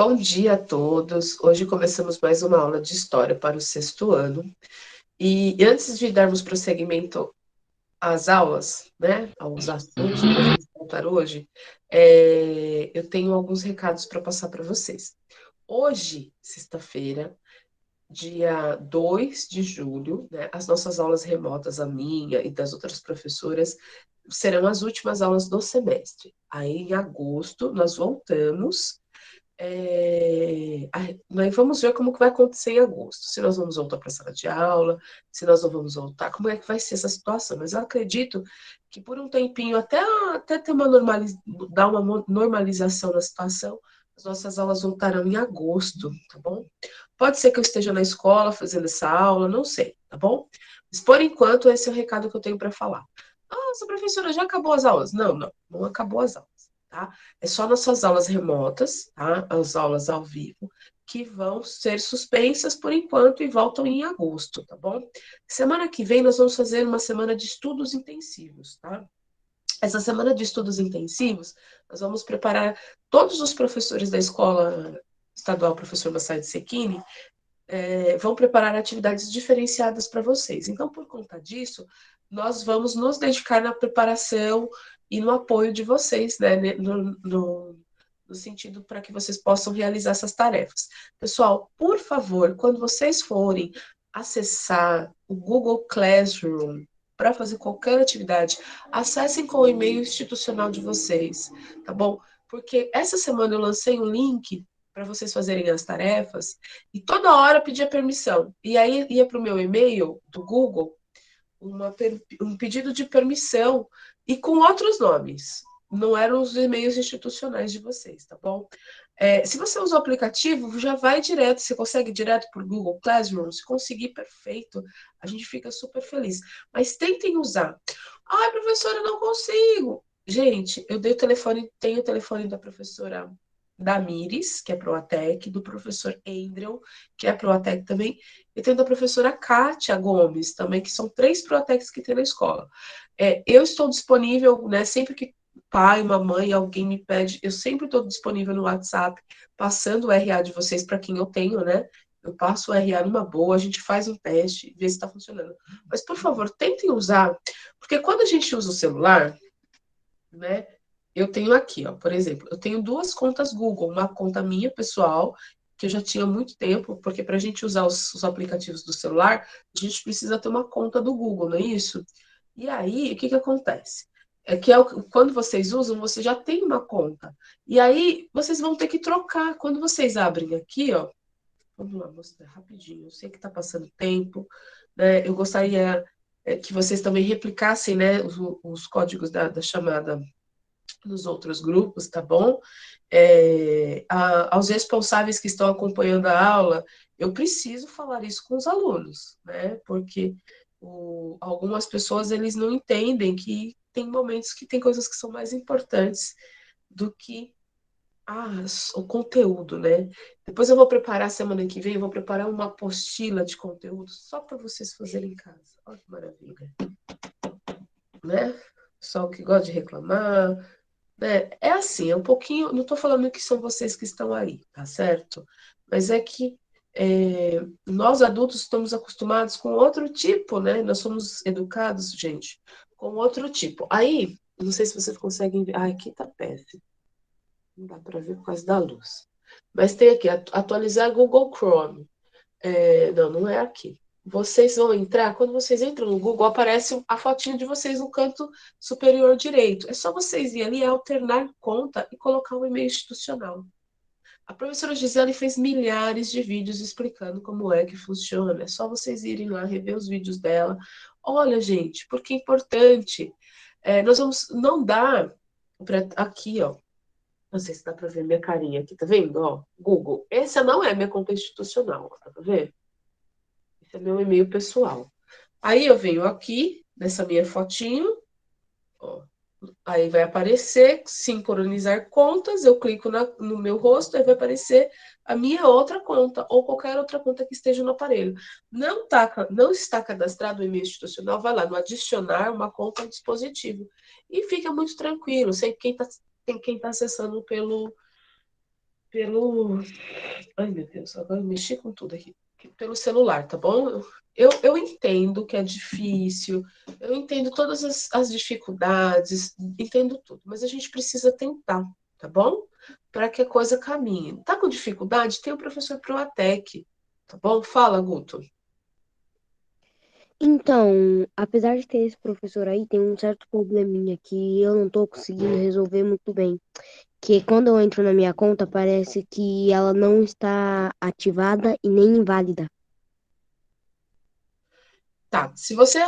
Bom dia a todos. Hoje começamos mais uma aula de história para o sexto ano. E antes de darmos prosseguimento às aulas, né, aos assuntos que nós vamos tratar hoje, eu tenho alguns recados para passar para vocês. Hoje, sexta-feira, dia 2 de julho, né, as nossas aulas remotas, a minha e das outras professoras, serão as últimas aulas do semestre. Aí, em agosto, nós voltamos. Nós vamos ver como que vai acontecer em agosto. Se nós vamos voltar para a sala de aula, se nós não vamos voltar, como é que vai ser essa situação. Mas eu acredito que por um tempinho, até ter dar uma normalização na situação, as nossas aulas voltarão em agosto, tá bom? Pode ser que eu esteja na escola fazendo essa aula, não sei, tá bom? Mas por enquanto, esse é o recado que eu tenho para falar. Nossa, professora, já acabou as aulas? Não acabou as aulas, tá? É só nas suas aulas remotas, tá? As aulas ao vivo, que vão ser suspensas por enquanto e voltam em agosto, tá bom? Semana que vem nós vamos fazer uma semana de estudos intensivos, tá? Essa semana de estudos intensivos, nós vamos preparar todos os professores da escola estadual Professor Massad Sekini, vão preparar atividades diferenciadas para vocês. Então, por conta disso, nós vamos nos dedicar na preparação e no apoio de vocês, né, no sentido para que vocês possam realizar essas tarefas. Pessoal, por favor, quando vocês forem acessar o Google Classroom para fazer qualquer atividade, acessem com o e-mail institucional de vocês, tá bom? Porque essa semana eu lancei um link para vocês fazerem as tarefas e toda hora pedia permissão. E aí ia para o meu e-mail do Google um pedido de permissão e com outros nomes. Não eram os e-mails institucionais de vocês, tá bom? Se você usa o aplicativo, já vai direto, você consegue ir direto para o Google Classroom, se conseguir, perfeito, a gente fica super feliz. Mas tentem usar. Ai, professora, eu não consigo. Gente, eu dei o telefone, tenho o telefone da professora Damires, que é Proatec, do professor Andrew, que é Proatec também, e tem da professora Kátia Gomes, também, que são 3 Proatecs que tem na escola. Eu estou disponível, né, sempre que pai, mamãe, alguém me pede, eu sempre estou disponível no WhatsApp, passando o RA de vocês para quem eu tenho, né? Eu passo o RA numa boa, a gente faz um teste, vê se está funcionando. Mas, por favor, tentem usar, porque quando a gente usa o celular, né? Eu tenho aqui, ó, por exemplo, eu tenho 2 contas Google, uma conta minha pessoal, que eu já tinha há muito tempo, porque para a gente usar os aplicativos do celular, a gente precisa ter uma conta do Google, não é isso? E aí, o que que acontece? Quando vocês usam, você já tem uma conta. E aí, vocês vão ter que trocar. Quando vocês abrem aqui, ó, vamos lá, mostrar rapidinho. Eu sei que está passando tempo, né? Eu gostaria que vocês também replicassem, né, os códigos da chamada nos outros grupos, tá bom? Aos responsáveis que estão acompanhando a aula, eu preciso falar isso com os alunos, né? Porque algumas pessoas eles não entendem que tem momentos que tem coisas que são mais importantes do que o conteúdo, né? Depois eu vou preparar semana que vem, eu vou preparar uma apostila de conteúdo só para vocês fazerem em casa. Olha que maravilha, né? Pessoal que gosta de reclamar, né? É assim, é um pouquinho. Não estou falando que são vocês que estão aí, tá certo? Mas é que nós adultos estamos acostumados com outro tipo, né? Nós somos educados, gente, com outro tipo. Aí, não sei se vocês conseguem ver. Ah, aqui tá péssimo. Não dá para ver por causa da luz. Mas tem aqui, atualizar Google Chrome. Não, não é aqui. Vocês vão entrar, quando vocês entram no Google, aparece a fotinha de vocês no canto superior direito. É só vocês irem ali, alternar conta e colocar um e-mail institucional. A professora Gisele fez milhares de vídeos explicando como é que funciona. É só vocês irem lá, rever os vídeos dela. Olha, gente, porque é importante. Nós vamos, não dá aqui, ó. Não sei se dá para ver minha carinha aqui, tá vendo? Ó, Google. Essa não é minha conta institucional, ó, dá para ver? Esse é meu e-mail pessoal. Aí eu venho aqui, nessa minha fotinho, ó, aí vai aparecer sincronizar contas, eu clico no meu rosto, aí vai aparecer a minha outra conta, ou qualquer outra conta que esteja no aparelho. Não está cadastrado o e-mail institucional, vai lá no adicionar uma conta ao dispositivo. E fica muito tranquilo, sei quem está acessando pelo... Ai, meu Deus, agora eu mexi com tudo aqui. Pelo celular, tá bom? Eu entendo que é difícil, eu entendo todas as dificuldades, entendo tudo, mas a gente precisa tentar, tá bom? Para que a coisa caminhe. Tá com dificuldade? Tem o professor Proatec, tá bom? Fala, Guto. Então, apesar de ter esse professor aí, tem um certo probleminha que eu não tô conseguindo resolver muito bem. Que quando eu entro na minha conta, parece que ela não está ativada e nem inválida. Tá, se você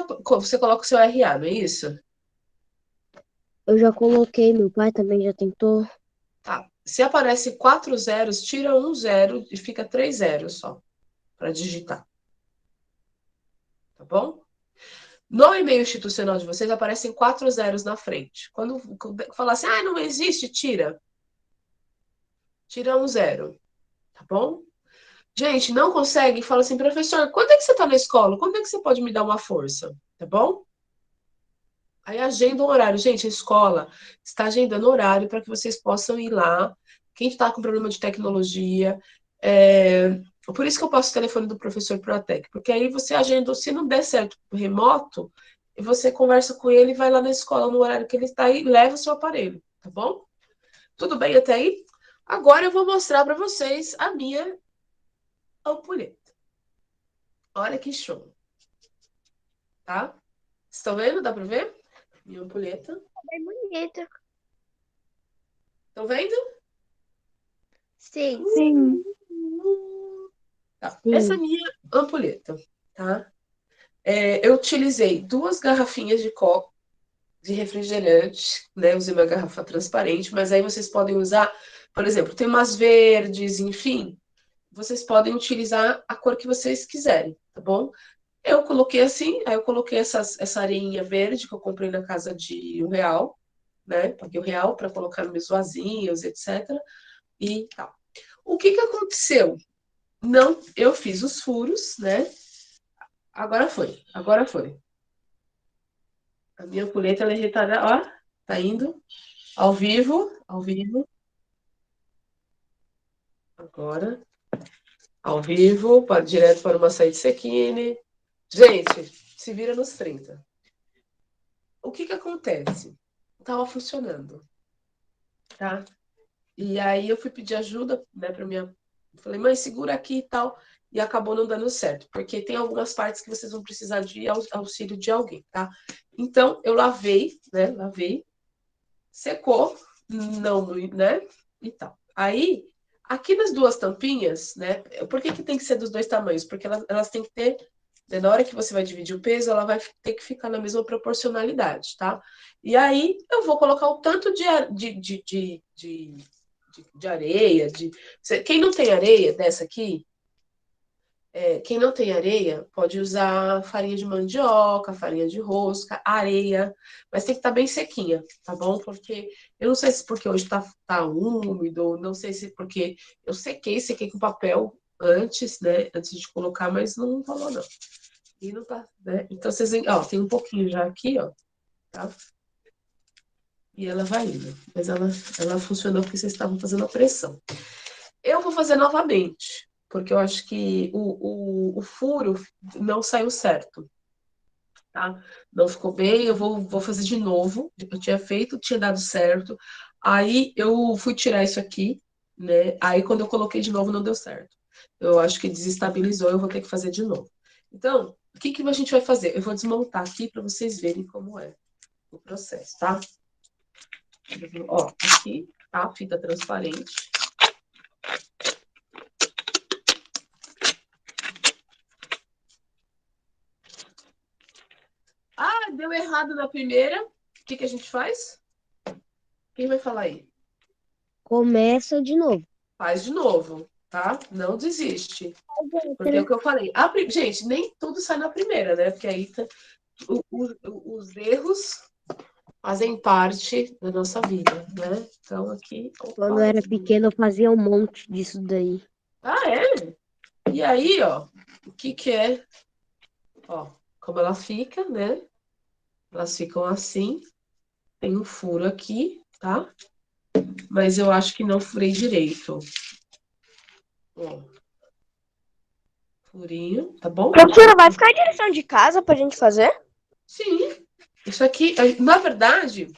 coloca o seu RA, não é isso? Eu já coloquei, meu pai também já tentou. Tá. Se aparece 4 zeros, tira um zero e fica 3 zeros só para digitar, tá bom? No e-mail institucional de vocês aparecem 4 zeros na frente. Quando falar assim, ah, não existe, tira um zero, tá bom? Gente, não consegue? Fala assim, professor, quando é que você está na escola? Quando é que você pode me dar uma força? Tá bom? Aí agenda um horário. Gente, a escola está agendando horário para que vocês possam ir lá. Quem está com problema de tecnologia. Por isso que eu passo o telefone do professor Protec, porque aí você agenda, se não der certo remoto, você conversa com ele e vai lá na escola no horário que ele está e leva o seu aparelho, tá bom? Tudo bem até aí? Agora eu vou mostrar para vocês a minha ampulheta. Olha que show, tá? Estão vendo? Dá para ver? Minha ampulheta. É bonita. Estão vendo? Sim. Sim. Tá. Essa é a Sim. minha ampulheta, tá? Eu utilizei 2 garrafinhas de copo de refrigerante, né? Usei uma garrafa transparente, mas aí vocês podem usar, por exemplo, tem umas verdes, enfim, vocês podem utilizar a cor que vocês quiserem, tá bom? Eu coloquei assim, aí eu coloquei essa areinha verde que eu comprei na casa de R$ 1, né? Paguei R$ 1 para colocar nos meus vasinhos, etc. E tal. O que que aconteceu? Não, eu fiz os furos, né? Agora foi, agora foi. A minha ampulheta ela é retarda, ó, tá indo ao vivo, agora, ao vivo, direto para uma saída de sequine. Gente, se vira nos 30. O que que acontece? Tava funcionando, tá? E aí eu fui pedir ajuda, né, para minha. Falei, mãe, segura aqui e tal. E acabou não dando certo, porque tem algumas partes que vocês vão precisar de auxílio de alguém, tá? Então, eu lavei, né? Lavei, secou, não, né? E tal. Aí, aqui nas duas tampinhas, né? Por que que tem que ser dos dois tamanhos? Porque elas têm que ter, né, na hora que você vai dividir o peso, ela vai ter que ficar na mesma proporcionalidade, tá? E aí, eu vou colocar o tanto de areia, quem não tem areia dessa aqui, quem não tem areia pode usar farinha de mandioca, farinha de rosca, areia, mas tem que estar bem sequinha, tá bom? Porque eu não sei se porque hoje tá úmido, não sei se porque eu sequei com papel antes, né? Antes de colocar, mas não rolou, não. E não tá, né? Então vocês veem, ó, tem um pouquinho já aqui, ó, tá? E ela vai indo. Mas ela funcionou porque vocês estavam fazendo a pressão. Eu vou fazer novamente, porque eu acho que o furo não saiu certo, tá? Não ficou bem, eu vou fazer de novo. Eu tinha feito, tinha dado certo. Aí eu fui tirar isso aqui, né? Aí quando eu coloquei de novo não deu certo. Eu acho que desestabilizou, eu vou ter que fazer de novo. Então, o que que a gente vai fazer? Eu vou desmontar aqui para vocês verem como é o processo, tá? Ó, aqui, tá? Fita transparente. Ah, deu errado na primeira. O que que a gente faz? Quem vai falar aí? Começa de novo. Faz de novo, tá? Não desiste. Porque é o Outra. que eu falei. Gente, nem tudo sai na primeira, né? Porque aí os erros fazem parte da nossa vida, né? Então aqui, Quando opa. eu era pequena, eu fazia um monte disso daí. Ah, é? E aí, ó, o que que é? Ó, como ela fica, né? Elas ficam assim. Tem um furo aqui, tá? Mas eu acho que não furei direito. Ó, furinho, tá bom? Professora, vai ficar a direção de casa pra gente fazer? Sim. Isso aqui, na verdade,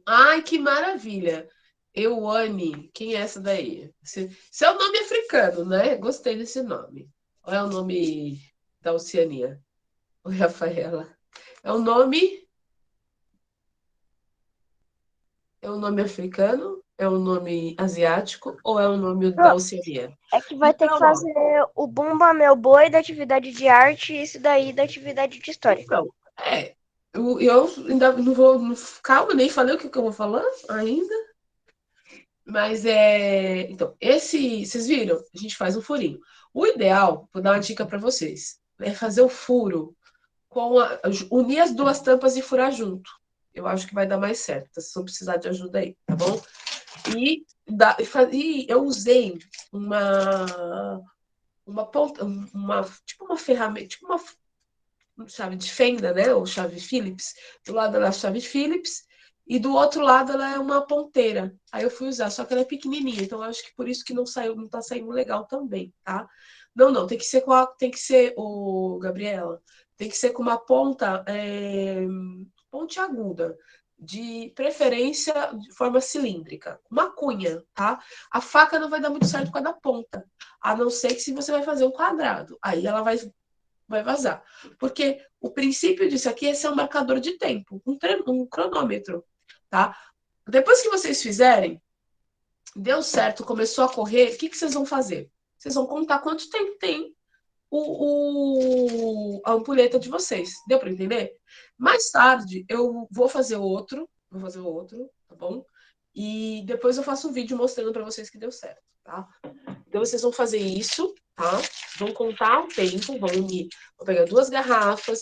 ai, que maravilha. Euane, quem é essa daí? Seu nome é africano, né? Gostei desse nome. Ou é o nome da Oceania? Oi, Rafaela. É um nome? É um nome africano? É um nome asiático? Ou é um nome da Oceania? É que vai ter que Então, ó, fazer o Bumba Meu Boi da atividade de arte e esse daí da atividade de história. então, eu ainda não vou. Calma, nem falei o que eu vou falar ainda. Mas é. Então, esse. Vocês viram? A gente faz um furinho. O ideal, vou dar uma dica para vocês, é fazer o furo unir as duas tampas e furar junto. Eu acho que vai dar mais certo. Vocês vão precisar de ajuda aí, tá bom? E eu usei uma ponta, tipo uma ferramenta, tipo uma chave de fenda, né? Ou chave Phillips. Do lado ela é a chave Phillips e do outro lado ela é uma ponteira. Aí eu fui usar, só que ela é pequenininha, então eu acho que por isso que não saiu, não tá saindo legal também, tá? Não, tem que ser tem que ser o Gabriela, tem que ser com uma ponta pontiaguda, de preferência de forma cilíndrica, uma cunha, tá? A faca não vai dar muito certo com a da ponta, a não ser que se você vai fazer um quadrado, aí ela vai vazar. Porque o princípio disso aqui é ser um marcador de tempo, um cronômetro, tá? Depois que vocês fizerem, deu certo, começou a correr, o que vocês vão fazer? Vocês vão contar quanto tempo tem a ampulheta de vocês. Deu para entender? Mais tarde, eu vou fazer outro, tá bom? E depois eu faço um vídeo mostrando para vocês que deu certo, tá? Então vocês vão fazer isso, tá? Vão contar o tempo, vão unir, vão pegar duas garrafas,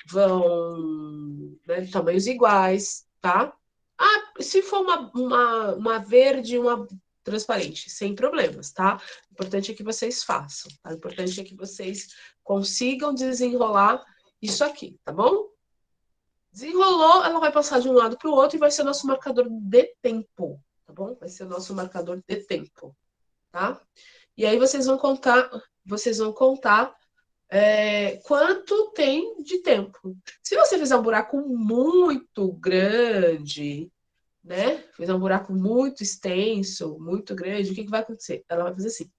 vão, né, de tamanhos iguais, tá? Ah, se for uma verde e uma transparente, sem problemas, tá? O importante é que vocês façam, tá? O importante é que vocês consigam desenrolar isso aqui, tá bom? Desenrolou, ela vai passar de um lado para o outro e vai ser o nosso marcador de tempo, tá bom? Vai ser o nosso marcador de tempo, tá? E aí vocês vão contar quanto tem de tempo. Se você fizer um buraco muito grande, né? Fizer um buraco muito extenso, muito grande, o que vai acontecer? Ela vai fazer assim.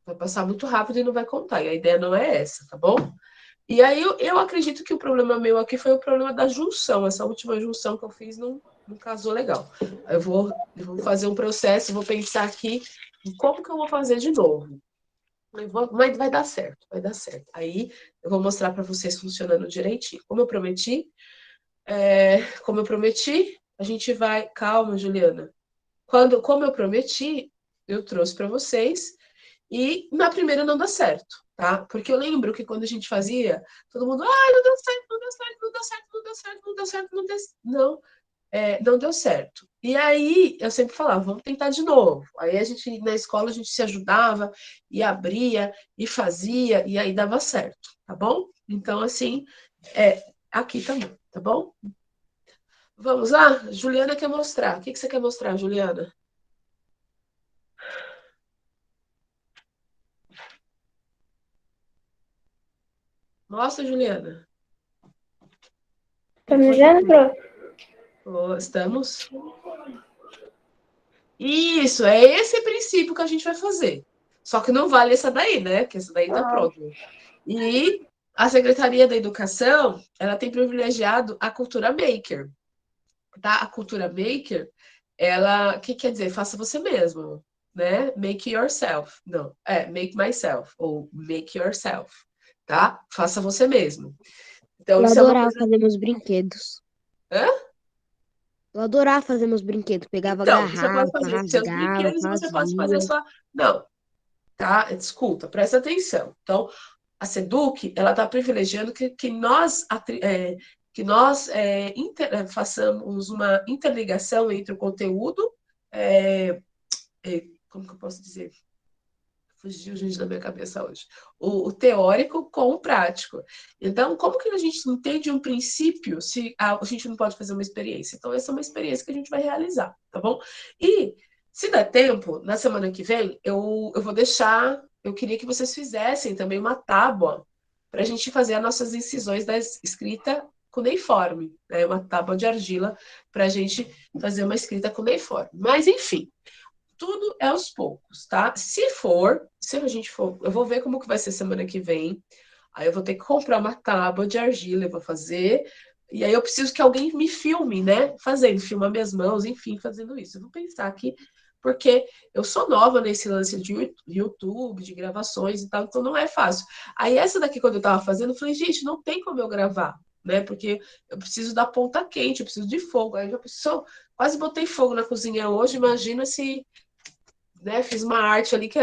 Vai passar muito rápido e não vai contar. E a ideia não é essa, tá bom? E aí eu acredito que o problema meu aqui foi o problema da junção. Essa última junção que eu fiz não casou legal. Eu vou fazer um processo, vou pensar aqui em como que eu vou fazer de novo. Mas vai dar certo, vai dar certo. Aí eu vou mostrar para vocês funcionando direitinho. Como eu prometi, a gente vai. Calma, Juliana. Como eu prometi, eu trouxe para vocês. E na primeira não dá certo, tá? Porque eu lembro que quando a gente fazia, todo mundo, não deu certo, não deu certo, não deu certo, não deu certo, não deu certo, não deu certo. Não deu certo. E aí eu sempre falava, vamos tentar de novo. Aí a gente, na escola, a gente se ajudava e abria e fazia, e aí dava certo, tá bom? Então, assim, aqui também, tá bom? Vamos lá? Juliana quer mostrar. O que você quer mostrar, Juliana? Mostra, Juliana. Tá me vendo, Pro? Estamos? Isso, é esse princípio que a gente vai fazer. Só que não vale essa daí, né? Porque essa daí tá pronta. E a Secretaria da Educação, ela tem privilegiado a cultura maker, tá? A cultura maker, ela, o que quer dizer? Faça você mesmo, né? Make yourself. Não, make myself ou make yourself, tá? Faça você mesmo. Então, Eu isso é uma adorava coisa. fazer meus brinquedos. Hã? Eu adorava fazer meus brinquedos. Pegava Então, você garrafa, pode fazer seus rasgava, brinquedos e você pode fazer a fazia. sua. Não, tá? Escuta, presta atenção. Então, a Seduc, ela está privilegiando que nós façamos uma interligação entre o conteúdo, como que eu posso dizer? Fugiu, gente, da minha cabeça hoje. O teórico com o prático. Então, como que a gente entende um princípio se a gente não pode fazer uma experiência? Então, essa é uma experiência que a gente vai realizar, tá bom? E Se der tempo, na semana que vem, eu vou deixar. Eu queria que vocês fizessem também uma tábua para a gente fazer as nossas incisões da escrita cuneiforme, né? Uma tábua de argila para a gente fazer uma escrita cuneiforme. Mas, enfim, tudo é aos poucos, tá? Se a gente for, eu vou ver como que vai ser semana que vem. Aí eu vou ter que comprar uma tábua de argila, eu vou fazer. E aí eu preciso que alguém me filme, né? Fazendo, filmar minhas mãos, enfim, fazendo isso. Eu vou pensar aqui, porque eu sou nova nesse lance de YouTube, de gravações e tal, então não é fácil. Aí essa daqui, quando eu tava fazendo, eu falei, gente, não tem como eu gravar, né? Porque eu preciso da ponta quente, eu preciso de fogo. Aí eu já preciso, quase botei fogo na cozinha hoje, imagina se, né, fiz uma arte ali que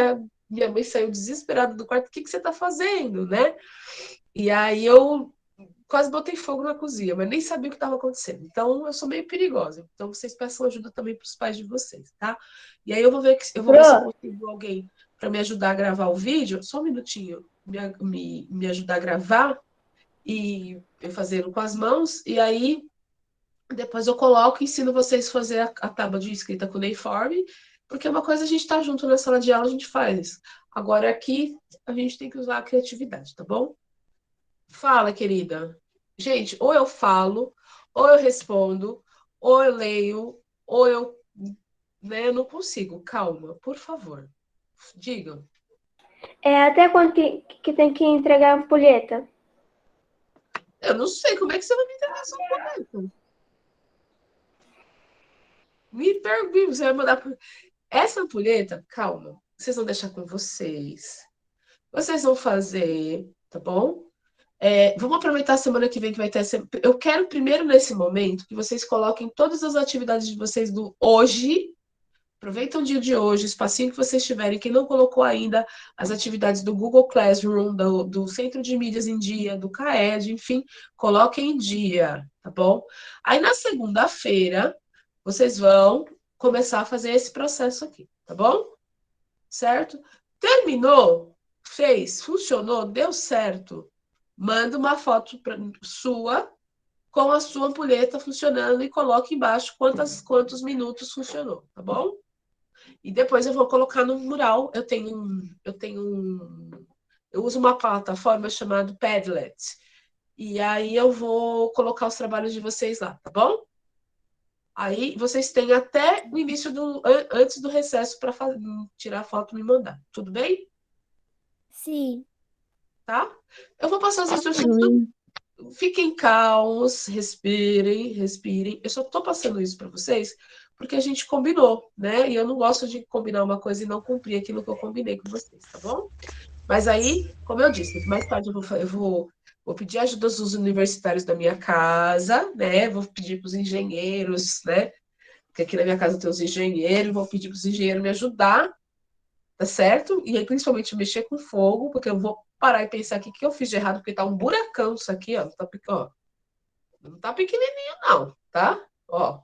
minha mãe saiu desesperada do quarto, o que que você tá fazendo, né? E aí eu quase botei fogo na cozinha, mas nem sabia o que estava acontecendo. Então, eu sou meio perigosa. Então, vocês peçam ajuda também para os pais de vocês, tá? E aí eu vou ver se eu Pro, consigo alguém para me ajudar a gravar o vídeo. Só um minutinho, me ajudar a gravar e eu fazendo com as mãos. E aí, depois eu coloco e ensino vocês a fazer a tábua de escrita cuneiforme, porque uma coisa a gente está junto na sala de aula, a gente faz. Agora, aqui, a gente tem que usar a criatividade, tá bom? Fala, querida. Gente, ou eu falo, ou eu respondo, ou eu leio, ou eu, né, eu não consigo. Calma, por favor. Digam. até quando que tem que entregar a ampulheta? Eu não sei como é que você vai me entregar essa ampulheta. Me pergunte, você vai mandar por... Essa ampulheta, calma, vocês vão deixar com vocês. Vocês vão fazer, tá bom? Vamos aproveitar a semana que vem que vai ter. Eu quero primeiro, nesse momento, que vocês coloquem todas as atividades de vocês do hoje. Aproveita o dia de hoje, o espacinho que vocês tiverem. Quem não colocou ainda as atividades do Google Classroom, do Centro de Mídias em Dia, do CAED, enfim, coloquem em dia, tá bom? Aí na segunda-feira, vocês vão começar a fazer esse processo aqui, tá bom? Certo? Terminou? Fez? Funcionou? Deu certo? Manda uma foto sua com a sua ampulheta funcionando e coloque embaixo quantos minutos funcionou, tá bom? E depois eu vou colocar no mural. Eu uso uma plataforma chamada Padlet. E aí eu vou colocar os trabalhos de vocês lá, tá bom? Aí vocês têm até o início antes do recesso para tirar a foto e me mandar. Tudo bem? Sim. Tá? Eu vou passar as instruções. Fiquem calmos, respirem, respirem. Eu só tô passando isso para vocês porque a gente combinou, né? E eu não gosto de combinar uma coisa e não cumprir aquilo que eu combinei com vocês, tá bom? Mas aí, como eu disse, mais tarde vou pedir ajuda dos universitários da minha casa, né? Vou pedir para os engenheiros, né? Porque aqui na minha casa tem os engenheiros, vou pedir para os engenheiros me ajudar, tá certo? E aí, principalmente, mexer com fogo, porque eu vou parar e pensar aqui o que eu fiz de errado, porque tá um buracão isso aqui, ó. Ó, não tá pequenininho, não, tá? Ó,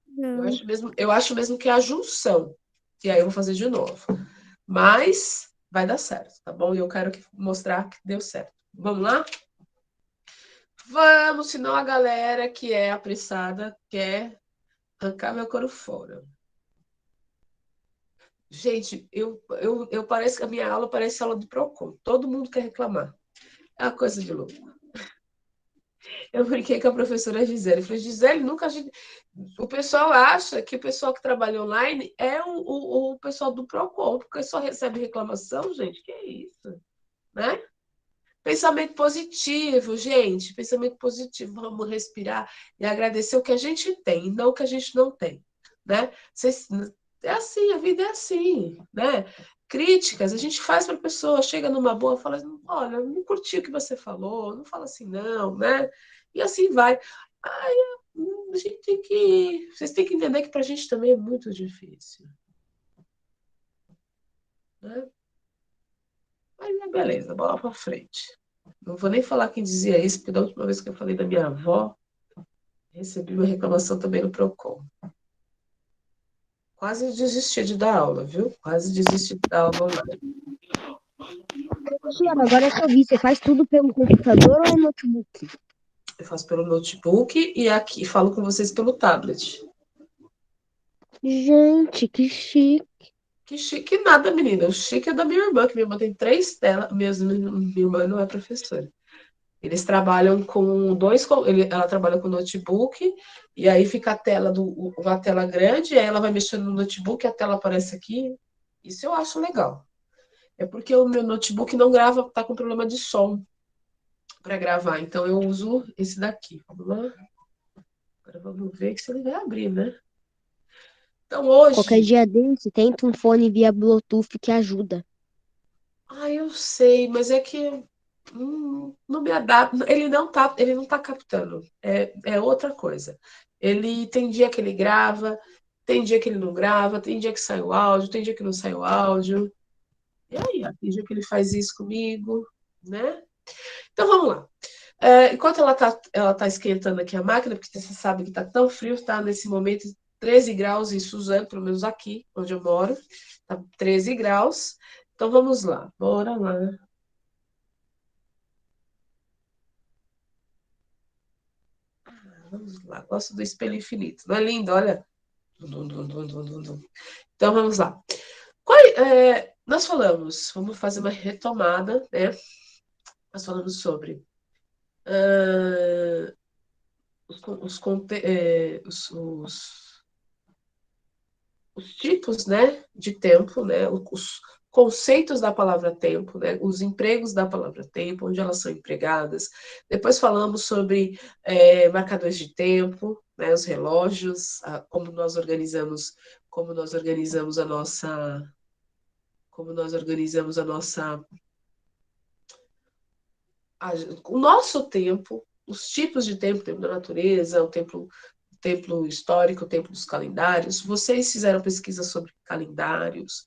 Não. eu acho mesmo que é a junção. E aí eu vou fazer de novo. Mas vai dar certo, tá bom? E eu quero mostrar que deu certo. Vamos lá? Vamos, senão a galera que é apressada quer arrancar meu couro fora. Gente, eu pareço que a minha aula parece aula do Procon. Todo mundo quer reclamar. É uma coisa de louco. Eu brinquei com a professora Gisele. Falei, Gisele, nunca a gente... O pessoal acha que o pessoal que trabalha online é o pessoal do Procon, porque só recebe reclamação, gente. Que é isso? Né? Pensamento positivo, gente. Pensamento positivo. Vamos respirar e agradecer o que a gente tem, não o que a gente não tem. Né? É assim, a vida é assim. Né? Críticas, a gente faz para a pessoa, chega numa boa, fala, olha, não curti o que você falou, não fala assim, não, né? E assim vai. Ai, a gente tem que. Vocês têm que entender que para a gente também é muito difícil. Né? Mas beleza, bola para frente. Não vou nem falar quem dizia isso, porque da última vez que eu falei da minha avó, recebi uma reclamação também no Procon. Quase desisti de dar aula, viu? Quase desisti de dar aula online. Professora, agora que eu vi, você faz tudo pelo computador ou notebook? Eu faço pelo notebook e aqui falo com vocês pelo tablet. Gente, que chique. Que chique nada, menina. O chique é da minha irmã, que minha irmã tem 3 telas. Minha irmã não é professora. Eles trabalham com ela trabalha com notebook, e aí fica a tela uma tela grande, e aí ela vai mexendo no notebook, a tela aparece aqui. Isso eu acho legal. É porque o meu notebook não grava, tá com problema de som para gravar, então eu uso esse daqui. Vamos lá. Agora vamos ver se ele vai abrir, né? Então Qualquer hoje, dia desse, tenta um fone via Bluetooth que ajuda. eu sei, mas é que não me adapta. Ele não tá captando. É outra coisa. Ele tem dia que ele grava, tem dia que ele não grava, tem dia que sai o áudio, tem dia que não sai o áudio. E aí, ó, tem dia que ele faz isso comigo, né? Então vamos lá. Enquanto ela tá esquentando aqui a máquina, porque você sabe que tá tão frio, tá nesse momento 13 graus em Suzano, pelo menos aqui onde eu moro, tá 13 graus. Então vamos lá, bora lá. Vamos lá, gosto do espelho infinito. Não é lindo? Olha. Dum, dum, dum, dum, dum, dum. Então vamos lá. Nós falamos, vamos fazer uma retomada, né? Nós falamos sobre ah, os, conte- os tipos, né, de tempo, né, os conceitos da palavra tempo, né, os empregos da palavra tempo, onde elas são empregadas. Depois falamos sobre marcadores de tempo, né, os relógios, como nós organizamos a nossa, como nós organizamos o nosso tempo, os tipos de tempo, o tempo da natureza, o tempo histórico, o tempo dos calendários. Vocês fizeram pesquisa sobre calendários,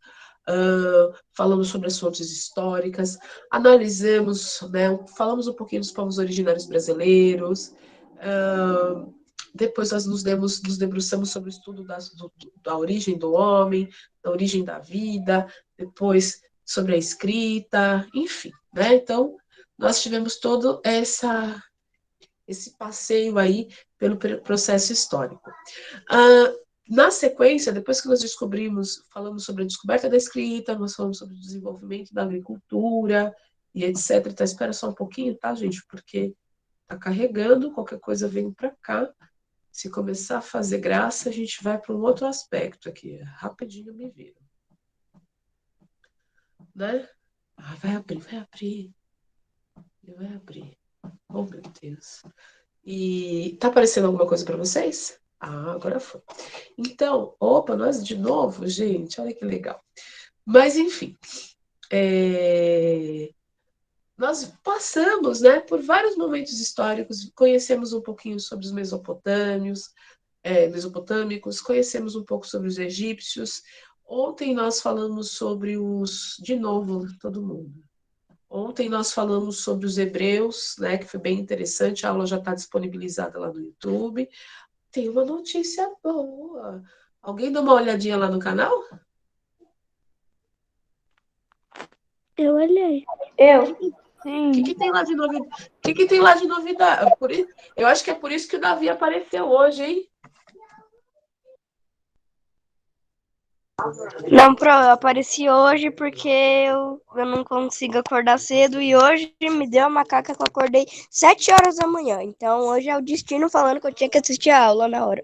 falamos sobre as fontes históricas, analisamos, né, falamos um pouquinho dos povos originários brasileiros, depois nós nos debruçamos sobre o estudo da origem do homem, da origem da vida, depois sobre a escrita, enfim, né? Então, nós tivemos todo esse passeio aí pelo processo histórico. Na sequência, depois que nós falamos sobre a descoberta da escrita, nós falamos sobre o desenvolvimento da agricultura e etc. Então, espera só um pouquinho, tá, gente? Porque tá carregando, qualquer coisa vem para cá. Se começar a fazer graça, a gente vai para um outro aspecto aqui. Rapidinho me vira. Né? Vai abrir, vai abrir. Vai abrir. Oh, meu Deus. E tá aparecendo alguma coisa para vocês? Agora foi. Então, opa, nós de novo, gente, olha que legal. Mas, enfim, nós passamos, né, por vários momentos históricos, conhecemos um pouquinho sobre os mesopotâmicos, conhecemos um pouco sobre os egípcios. Ontem nós falamos sobre de novo, todo mundo. Ontem nós falamos sobre os hebreus, né, que foi bem interessante, a aula já está disponibilizada lá no YouTube. Tem uma notícia boa. Alguém dá uma olhadinha lá no canal? Eu olhei. Eu? O que que tem lá de novidade? O que que tem lá de novidade? Eu acho que é por isso que o Davi apareceu hoje, hein? Não, eu apareci hoje porque eu não consigo acordar cedo e hoje me deu a macaca que eu acordei 7 horas da manhã. Então hoje é o destino falando que eu tinha que assistir a aula na hora.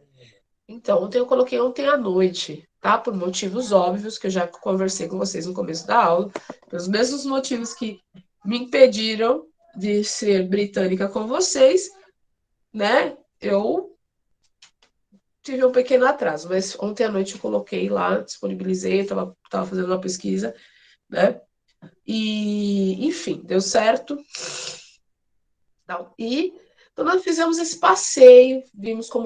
Então, ontem eu coloquei ontem à noite, tá? Por motivos óbvios, que eu já conversei com vocês no começo da aula, pelos mesmos motivos que me impediram de ser britânica com vocês, né? Eu tive um pequeno atraso, mas ontem à noite eu coloquei lá, disponibilizei, tava fazendo uma pesquisa, né? E, enfim, deu certo. E então nós fizemos esse passeio, vimos como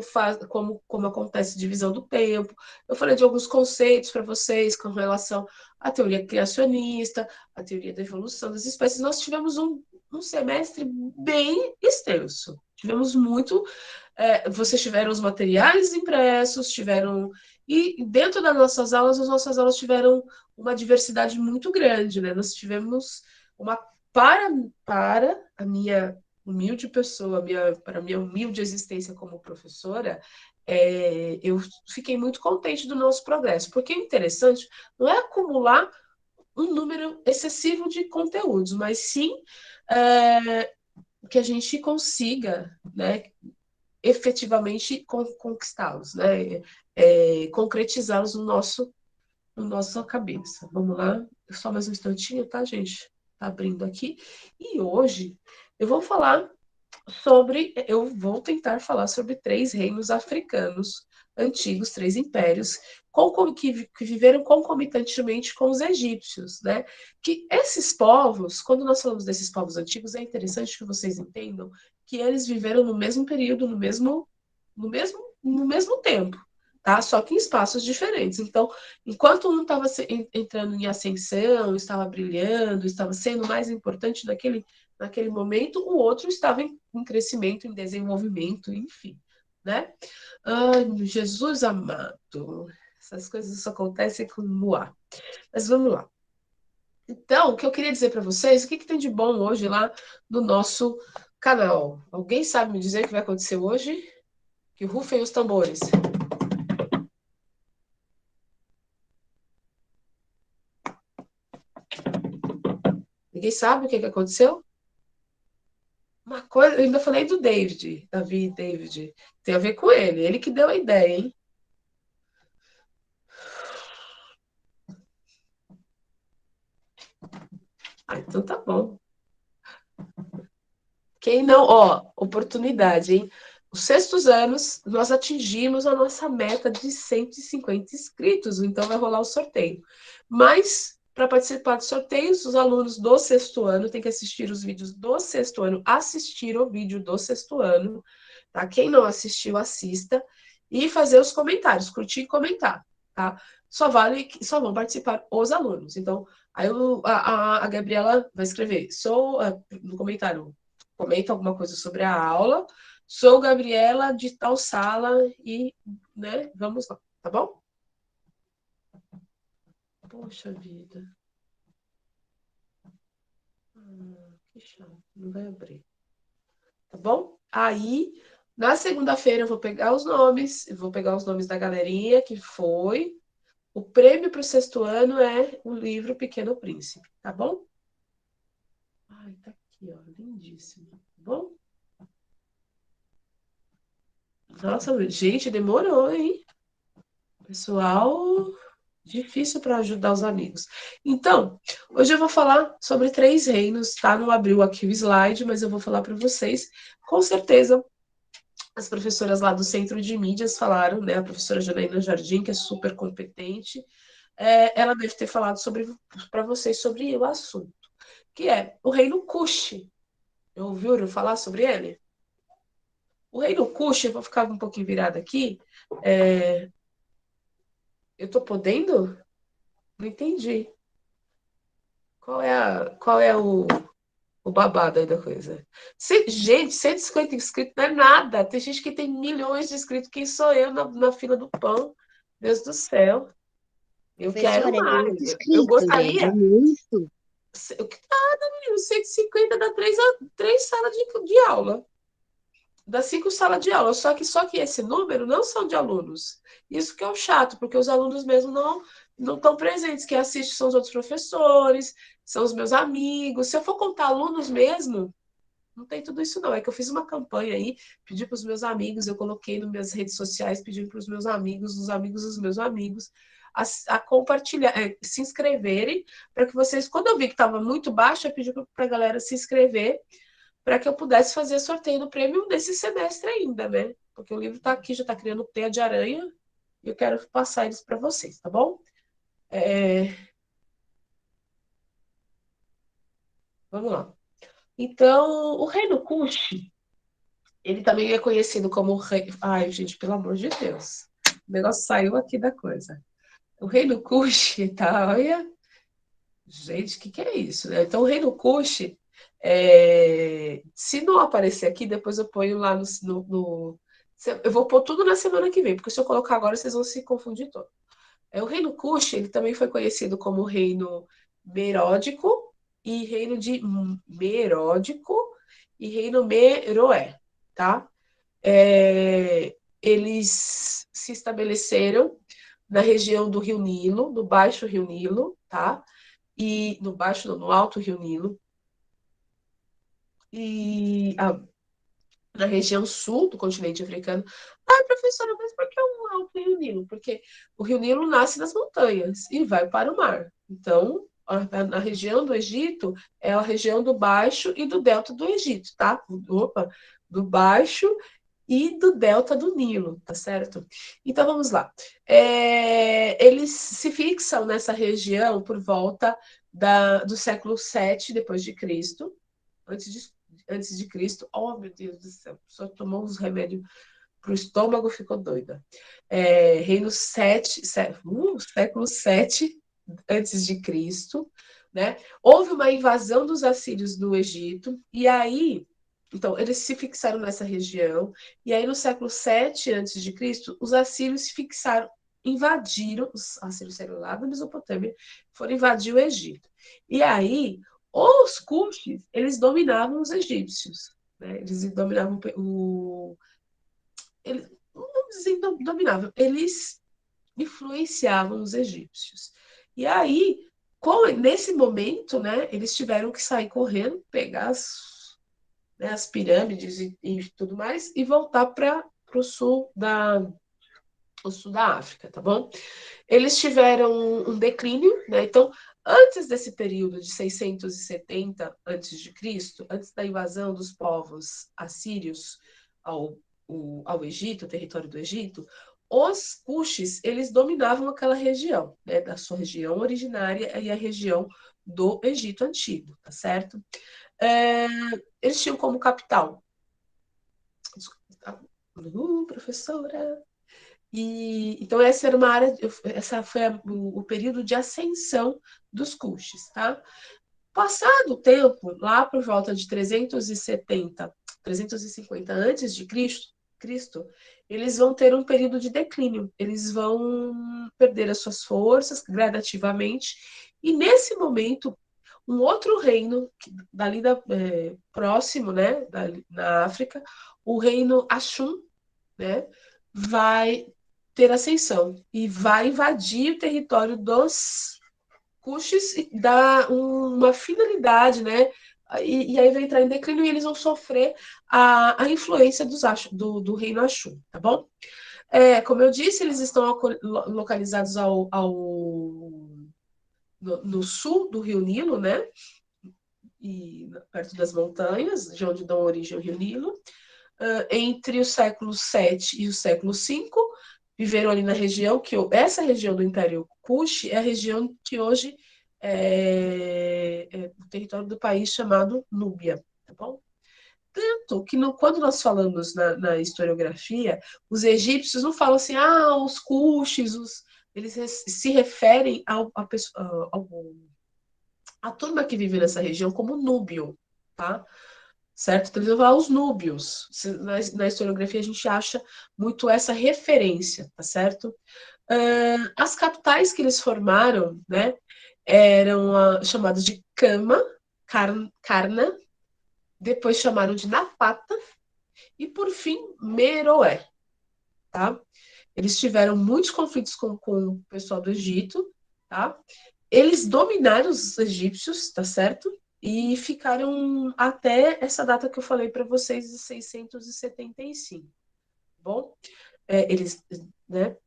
acontece a divisão do tempo. Eu falei de alguns conceitos para vocês com relação à teoria criacionista, à teoria da evolução das espécies. Nós tivemos um semestre bem extenso. Tivemos muito. Vocês tiveram os materiais impressos, tiveram. E dentro das nossas aulas, as nossas aulas tiveram uma diversidade muito grande, né? Nós tivemos uma. Para a minha humilde pessoa, para a minha humilde existência como professora, eu fiquei muito contente do nosso progresso, porque o interessante não é acumular um número excessivo de conteúdos, mas sim que a gente consiga, né, efetivamente conquistá-los, né, concretizá-los no nossa cabeça. Vamos lá, só mais um instantinho, tá, gente? Tá abrindo aqui. E hoje eu vou tentar falar sobre três reinos africanos antigos, três impérios, que viveram concomitantemente com os egípcios, né? Que esses povos, quando nós falamos desses povos antigos, é interessante que vocês entendam que eles viveram no mesmo período, no mesmo tempo, tá? Só que em espaços diferentes. Então, enquanto um estava entrando em ascensão, estava brilhando, estava sendo mais importante naquele momento, o outro estava em crescimento, em desenvolvimento, enfim, né? Ai, Jesus amado, essas coisas só acontecem com Moá. Mas vamos lá. Então, o que eu queria dizer para vocês, o que tem de bom hoje lá no nosso canal? Alguém sabe me dizer o que vai acontecer hoje? Que rufem os tambores. Ninguém sabe o que aconteceu? Uma coisa, eu ainda falei do David. Tem a ver com ele que deu a ideia, hein? Ah, então tá bom. Quem não, ó, oportunidade, hein? Os sextos anos, nós atingimos a nossa meta de 150 inscritos, então vai rolar o sorteio. Mas, para participar dos sorteios, os alunos do sexto ano têm que assistir os vídeos do sexto ano, assistir o vídeo do sexto ano, tá? Quem não assistiu, assista, e fazer os comentários, curtir e comentar, tá? Só vão participar os alunos. Então, aí a Gabriela vai escrever, no comentário, comenta alguma coisa sobre a aula. Sou Gabriela de tal sala e, né, vamos lá, tá bom? Poxa vida. Que chato, não vai abrir. Tá bom? Aí, na segunda-feira eu vou pegar os nomes da galerinha que foi. O prêmio para o sexto ano é o livro Pequeno Príncipe, tá bom? Ai, tá aqui, ó, lindíssimo, tá bom? Nossa, gente, demorou, hein? Pessoal, difícil para ajudar os amigos. Então, hoje eu vou falar sobre três reinos, tá? Não abriu aqui o slide, mas eu vou falar para vocês. Com certeza, as professoras lá do Centro de Mídias falaram, né? A professora Janaína Jardim, que é super competente, ela deve ter falado para vocês sobre o assunto, que é o reino Kush. Ouviram falar sobre ele? O reino Kush, eu vou ficar um pouquinho virada aqui. Eu tô podendo? Não entendi. Qual é o babado aí da coisa? Gente, 150 inscritos não é nada. Tem gente que tem milhões de inscritos. Quem sou eu na fila do pão? Deus do céu. Eu quero Professora, é mais. muito Eu inscrito, gente, é gostaria. muito. O que nada, menino? 150 dá três salas de aula. Dá 5 salas de aula. Só que esse número não são de alunos. Isso que é o chato, porque os alunos mesmo não estão presentes. Quem assiste são os outros professores, são os meus amigos. Se eu for contar alunos mesmo, não tem tudo isso, não. É que eu fiz uma campanha aí, pedi para os meus amigos, eu coloquei nas minhas redes sociais, pedindo para os meus amigos, os amigos dos meus amigos, a compartilhar, se inscreverem, para que vocês, quando eu vi que estava muito baixo, eu pedi para a galera se inscrever, para que eu pudesse fazer sorteio do prêmio desse semestre ainda, né? Porque o livro está aqui, já está criando teia de aranha, e eu quero passar eles para vocês, tá bom? Vamos lá. Então, o reino Kush, ele também é conhecido como o rei. Ai, gente, pelo amor de Deus. O negócio saiu aqui da coisa. O reino Kush, tá? Olha. Gente, o que é isso, né? Então, o reino Kush, se não aparecer aqui, depois eu ponho lá eu vou pôr tudo na semana que vem, porque se eu colocar agora, vocês vão se confundir todo. O reino Kush, ele também foi conhecido como reino Meródico e reino de Meródico e reino Meroé, tá? eles se estabeleceram na região do Rio Nilo, no Baixo Rio Nilo, tá? E no Baixo, não, no Alto Rio Nilo. E na região sul do continente africano. Ah, professora, mas por que o Alto Rio Nilo? Porque o Rio Nilo nasce nas montanhas e vai para o mar. Então, na região do Egito é a região do Baixo e do Delta do Egito, tá? Opa, do Baixo e do delta do Nilo, tá certo? Então vamos lá. Eles se fixam nessa região por volta do século 7 depois de Cristo, antes de Cristo. Oh, meu Deus do céu, só tomou uns remédios para o estômago, ficou doida. Reino 7, século 7 antes de Cristo, né? Houve uma invasão dos assírios do Egito, e aí então, eles se fixaram nessa região, e aí no século 7 a.C., os assírios se fixaram, invadiram, os assírios saíram lá da Mesopotâmia, foram invadir o Egito. E aí, os Cuxes, eles dominavam os egípcios, né? Eles dominavam eles, não dizem dominavam, eles influenciavam os egípcios. E aí, nesse momento, né, eles tiveram que sair correndo, pegar as pirâmides e tudo mais, e voltar para o sul da África, tá bom? Eles tiveram um declínio, né? Então, antes desse período de 670 a.C., antes da invasão dos povos assírios ao Egito, ao território do Egito, os Cuxes, eles dominavam aquela região, né? Da sua região originária e a região do Egito Antigo, tá certo? Eles tinham como capital. Professora. Então, essa era uma área, essa foi o período de ascensão dos Cuxes, tá? Passado o tempo, lá por volta de 350 antes de Cristo, eles vão ter um período de declínio, eles vão perder as suas forças gradativamente, e nesse momento um outro reino, dali próximo, né, na África, o reino Axum, né, vai ter ascensão e vai invadir o território dos Cuxes e dar uma finalidade, né, e aí vai entrar em declínio e eles vão sofrer a influência do reino Axum, tá bom? Como eu disse, eles estão localizados no sul do Rio Nilo, né? E perto das montanhas, de onde dão origem ao Rio Nilo. Entre o século 7 e o século 5, viveram ali na região essa região do Império Kush é a região que hoje é o território do país chamado Núbia, tá bom? Tanto que quando nós falamos na historiografia, os egípcios não falam assim, os Cuxes, eles se referem a turma que vive nessa região como núbio, tá? Certo? Então, eles vão falar os núbios. Na historiografia, a gente acha muito essa referência, tá certo? As capitais que eles formaram, né, eram chamadas de Cama, Karna, depois chamaram de Napata e, por fim, Meroé, tá? Eles tiveram muitos conflitos com o pessoal do Egito, tá? Eles dominaram os egípcios, tá certo? E ficaram até essa data que eu falei para vocês, de 675. Bom, eles, né?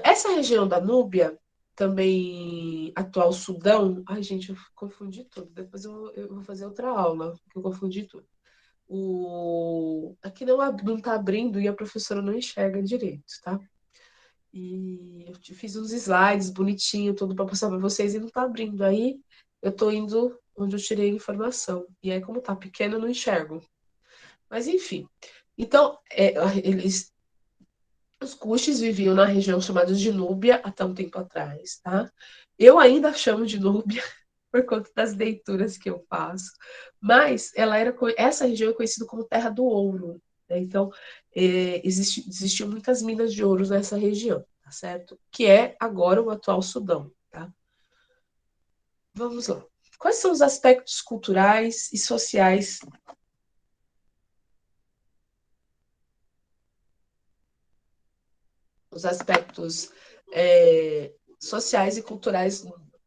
Essa região da Núbia, também atual Sudão. Ai, gente, eu confundi tudo. Depois eu vou fazer outra aula, porque eu confundi tudo. Aqui não está abrindo e a professora não enxerga direito, tá? E eu fiz uns slides bonitinho, tudo para passar para vocês e não está abrindo. Aí eu estou indo onde eu tirei a informação. E aí, como tá pequeno, eu não enxergo. Mas enfim. Então, os Cuxes viviam na região chamada de Núbia até um tempo atrás, tá? Eu ainda chamo de Núbia por conta das leituras que eu faço, mas essa região é conhecida como Terra do Ouro, né? Então, existiam muitas minas de ouro nessa região, tá certo? Que é agora o atual Sudão, tá? Vamos lá. Quais são os aspectos culturais e sociais os aspectos sociais e culturais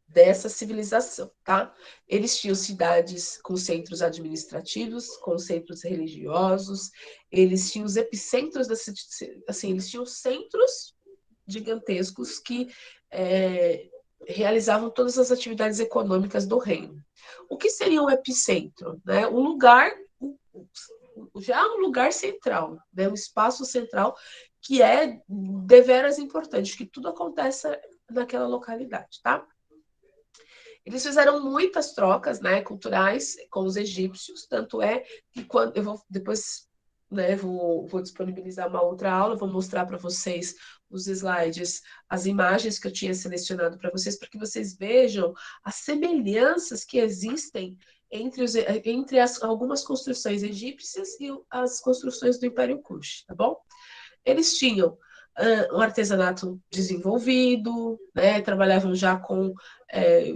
dessa civilização, tá? Eles tinham cidades com centros administrativos, com centros religiosos, eles tinham os epicentros da assim, eles tinham centros gigantescos que realizavam todas as atividades econômicas do reino. O que seria um epicentro? Né? Um lugar, já um lugar central, né? Um espaço central que é deveras importante, que tudo acontece naquela localidade, tá? Eles fizeram muitas trocas, né, culturais com os egípcios, tanto é que quando eu vou depois, né, vou disponibilizar uma outra aula, vou mostrar para vocês os slides, as imagens que eu tinha selecionado para vocês, para que vocês vejam as semelhanças que existem entre algumas construções egípcias e as construções do Império Kush, tá bom? Eles tinham um artesanato desenvolvido, né? Trabalhavam já com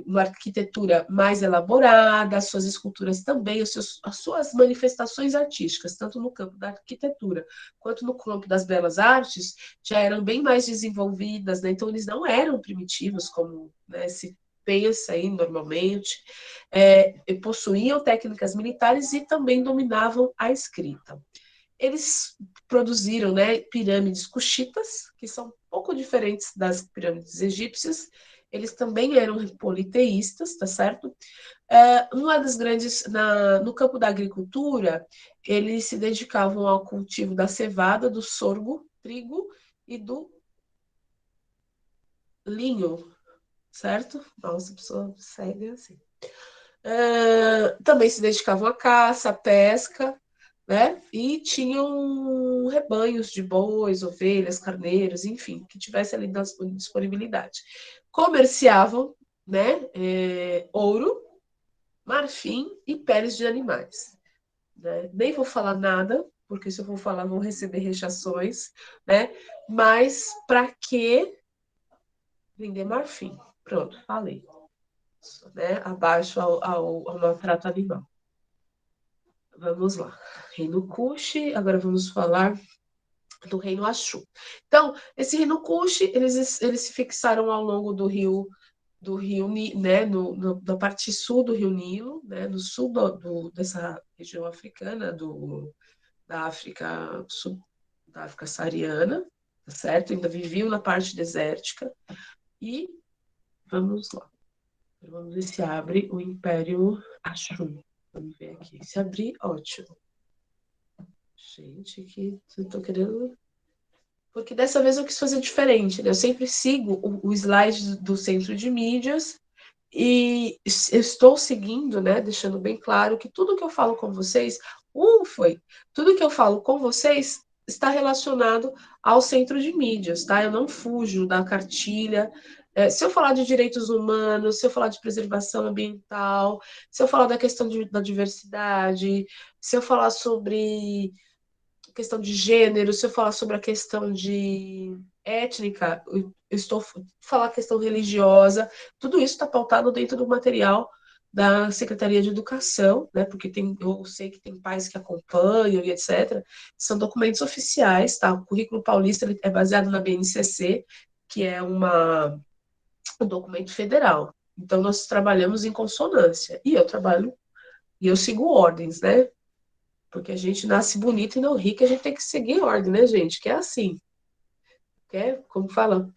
uma arquitetura mais elaborada, as suas esculturas também, as suas manifestações artísticas, tanto no campo da arquitetura quanto no campo das belas artes, já eram bem mais desenvolvidas, né? Então eles não eram primitivos, como, né, se pensa aí normalmente, possuíam técnicas militares e também dominavam a escrita. Eles produziram, né, pirâmides cuxitas, que são um pouco diferentes das pirâmides egípcias. Eles também eram politeístas, tá certo? Uma das grandes, no campo da agricultura, eles se dedicavam ao cultivo da cevada, do sorgo, trigo e do linho, certo? Nossa, a pessoa segue assim. Também se dedicavam à caça, à pesca, né? E tinham rebanhos de bois, ovelhas, carneiros, enfim, que tivesse ali na disponibilidade. Comerciavam, né? Ouro, marfim e peles de animais. Né? Nem vou falar nada, porque se eu for falar vão receber rechações, né? Mas para que vender marfim? Pronto, falei. Né? Abaixo ao maltrato animal. Vamos lá. Reino Kush, agora vamos falar do Reino Ashu. Então, esse Reino Kush, eles se fixaram ao longo do rio, né, na parte sul do Rio Nilo, né, no sul dessa região africana, da África da África saariana, tá certo? Ainda viviam na parte desértica. E vamos lá. Vamos ver se abre o Império Ashu. Vamos ver aqui. Se abrir, ótimo. Gente, que eu tô querendo. Porque dessa vez eu quis fazer diferente, né? Eu sempre sigo o slide do centro de mídias e eu estou seguindo, né? Deixando bem claro que tudo que eu falo com vocês, tudo que eu falo com vocês está relacionado ao centro de mídias, tá? Eu não fujo da cartilha. Se eu falar de direitos humanos, se eu falar de preservação ambiental, se eu falar da questão da diversidade, se eu falar sobre questão de gênero, se eu falar sobre a questão de étnica, eu estou falar a questão religiosa, tudo isso está pautado dentro do material da Secretaria de Educação, né? Porque eu sei que tem pais que acompanham e etc. São documentos oficiais, tá? O Currículo Paulista ele é baseado na BNCC, que é um documento federal. Então nós trabalhamos em consonância. E eu sigo ordens, né? Porque a gente nasce bonito e não rico, a gente tem que seguir ordem, né, gente? Que é assim. Como fala,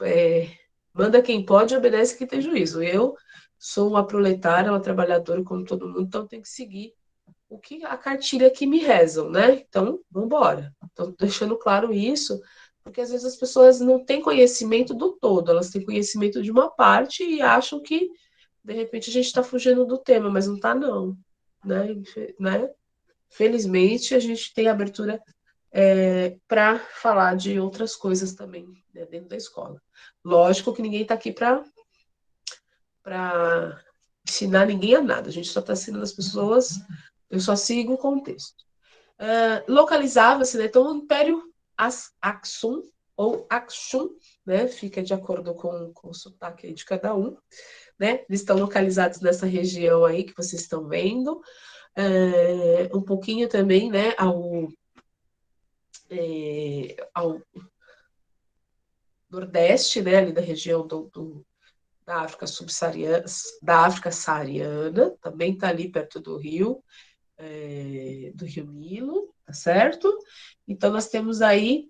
manda quem pode, obedece quem tem juízo. Eu sou uma proletária, uma trabalhadora como todo mundo, então tenho que seguir a cartilha que me rezam, né? Então, vamos embora. Então, deixando claro isso, porque às vezes as pessoas não têm conhecimento do todo, elas têm conhecimento de uma parte e acham que, de repente, a gente está fugindo do tema, mas não está, não. Né? Felizmente, a gente tem abertura para falar de outras coisas também, né, dentro da escola. Lógico que ninguém está aqui para ensinar ninguém a nada, a gente só está ensinando as pessoas, eu só sigo o contexto. Localizava-se, né, então, o Império Aksum, ou Aksum, né, fica de acordo com o sotaque aí de cada um, né, eles estão localizados nessa região aí que vocês estão vendo, um pouquinho também, né, ao nordeste, né, ali da região da África subsaariana, da África saariana, também está ali perto do Rio Nilo, tá certo? Então nós temos aí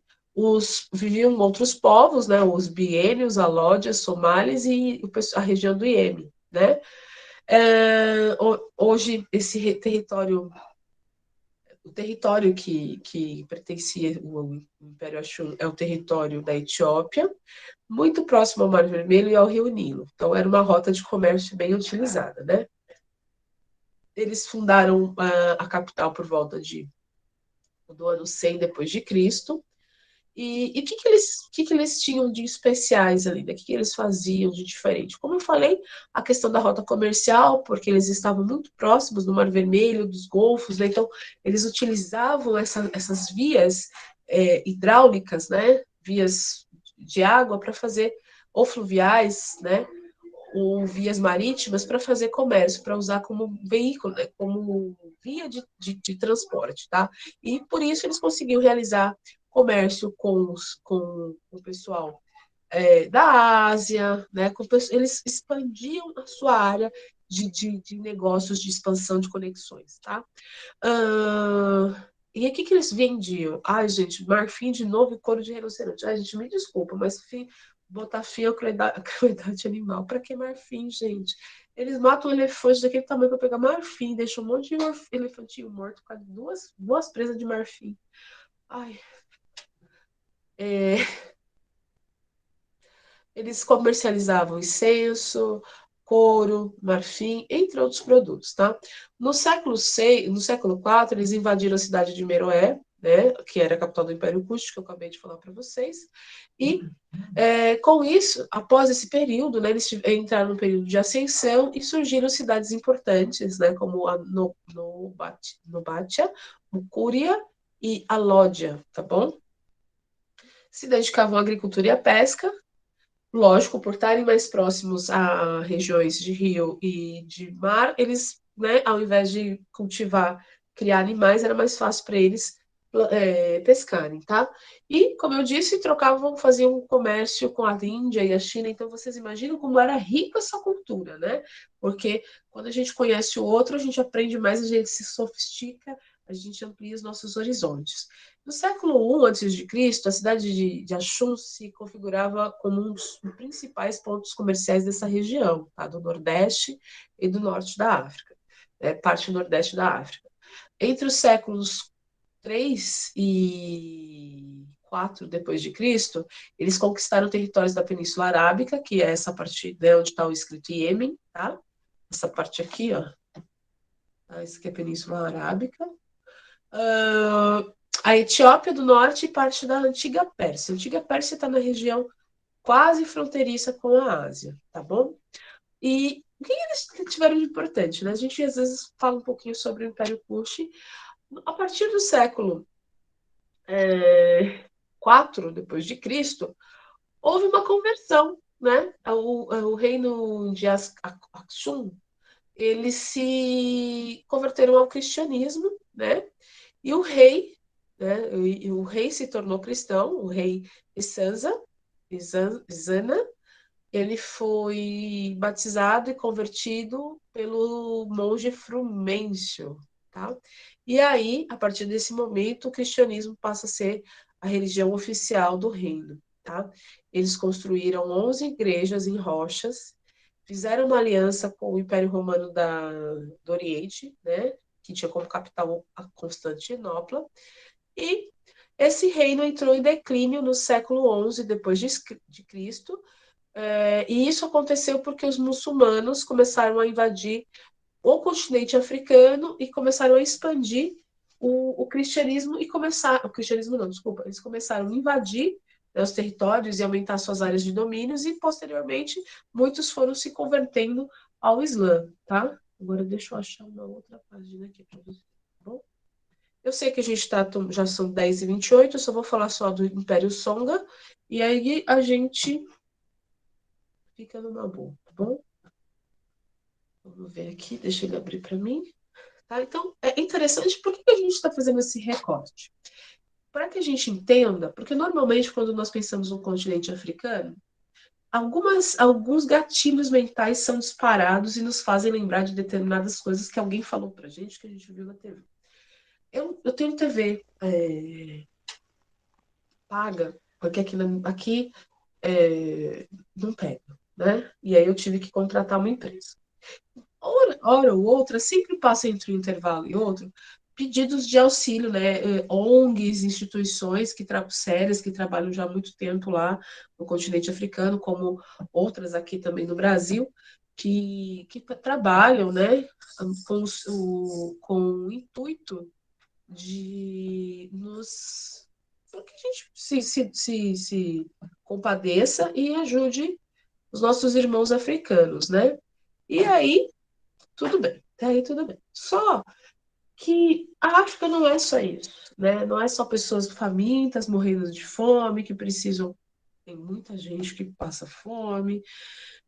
viviam outros povos, né, os biênios, alódias, somalis e a região do Iêmen, né? Hoje esse território, o território que pertencia ao Império Axum é o território da Etiópia, muito próximo ao Mar Vermelho e ao Rio Nilo. Então era uma rota de comércio bem utilizada, né? Eles fundaram a capital por volta do ano 100 depois de Cristo. E o que eles tinham de especiais ali, né? O que eles faziam de diferente? Como eu falei, a questão da rota comercial, porque eles estavam muito próximos do Mar Vermelho, dos Golfos, né? Então eles utilizavam essas vias hidráulicas, né? Vias de água para fazer, ou fluviais, né? Ou vias marítimas para fazer comércio, para usar como veículo, né? Como via de transporte, tá? E por isso eles conseguiam realizar comércio com o pessoal da Ásia, né? Eles expandiam a sua área de negócios, de expansão de conexões, tá? E o que eles vendiam? Ai, gente, marfim de novo e couro de rinoceronte. Ai, gente, me desculpa, mas botar fim à crueldade animal. Para que marfim, gente? Eles matam um elefante daquele tamanho para pegar marfim, deixam um monte de elefantinho morto com duas presas de marfim. Ai, eles comercializavam incenso, couro, marfim, entre outros produtos, tá? No século IV, eles invadiram a cidade de Meroé, né, que era a capital do Império Cúshite, que eu acabei de falar para vocês, e com isso, após esse período, né, eles entraram no período de ascensão e surgiram cidades importantes, né, como a Nobatia, Mucúria e Alódia, tá bom? Se dedicavam à agricultura e à pesca. Lógico, por estarem mais próximos a regiões de rio e de mar, eles, né, ao invés de cultivar, criar animais, era mais fácil para eles pescarem, tá? E, como eu disse, faziam um comércio com a Índia e a China, então vocês imaginam como era rica essa cultura, né? Porque quando a gente conhece o outro, a gente aprende mais, a gente se sofistica, a gente amplia os nossos horizontes. No século I a.C., a cidade de Axum se configurava como um dos principais pontos comerciais dessa região, tá? Do Nordeste e do Norte da África, parte do Nordeste da África. Entre os séculos 3 e 4 depois de Cristo, eles conquistaram territórios da Península Arábica, que é essa parte, né, onde está o escrito Iêmen, tá? Essa parte aqui, ó. Essa aqui é a Península Arábica. A Etiópia do Norte e parte da antiga Pérsia. A antiga Pérsia está na região quase fronteiriça com a Ásia, tá bom? E o que eles tiveram de importante, né? A gente às vezes fala um pouquinho sobre o Império Kush. A partir do século 4 depois de Cristo, houve uma conversão, né? O reino de Aksum, eles se converteram ao cristianismo, né? E o rei, né? O rei se tornou cristão, o rei Izana, ele foi batizado e convertido pelo monge Frumêncio, tá? E aí, a partir desse momento, o cristianismo passa a ser a religião oficial do reino, tá? Eles construíram 11 igrejas em rochas, fizeram uma aliança com o Império Romano do Oriente, né? Que tinha como capital a Constantinopla, e esse reino entrou em declínio no século XI depois de Cristo, e isso aconteceu porque os muçulmanos começaram a invadir o continente africano e começaram a expandir o cristianismo o cristianismo não, desculpa, eles começaram a invadir, né, os territórios e aumentar suas áreas de domínios e posteriormente muitos foram se convertendo ao Islã, tá? Agora deixa eu achar uma outra página aqui para você, tá bom? Eu sei que a gente já são 10h28, eu só vou falar só do Império Songa e aí a gente fica numa boa, tá bom? Vamos ver aqui, deixa ele abrir para mim. Tá? Então, é interessante, por que a gente está fazendo esse recorte? para que a gente entenda, porque normalmente quando nós pensamos no continente africano, alguns gatilhos mentais são disparados e nos fazem lembrar de determinadas coisas que alguém falou pra gente, que a gente viu na TV. Eu tenho TV paga, porque aqui não pega, né? E aí eu tive que contratar uma empresa. Hora ou outra, sempre passa entre um intervalo e outro, pedidos de auxílio, né? ONGs, instituições sérias que trabalham já há muito tempo lá no continente africano, como outras aqui também no Brasil, que trabalham, né, com o intuito de nos para que a gente se compadeça e ajude os nossos irmãos africanos, né? E aí, tudo bem. Até aí, tudo bem. Só que a África não é só isso, né? Não é só pessoas famintas, morrendo de fome, que precisam. Tem muita gente que passa fome,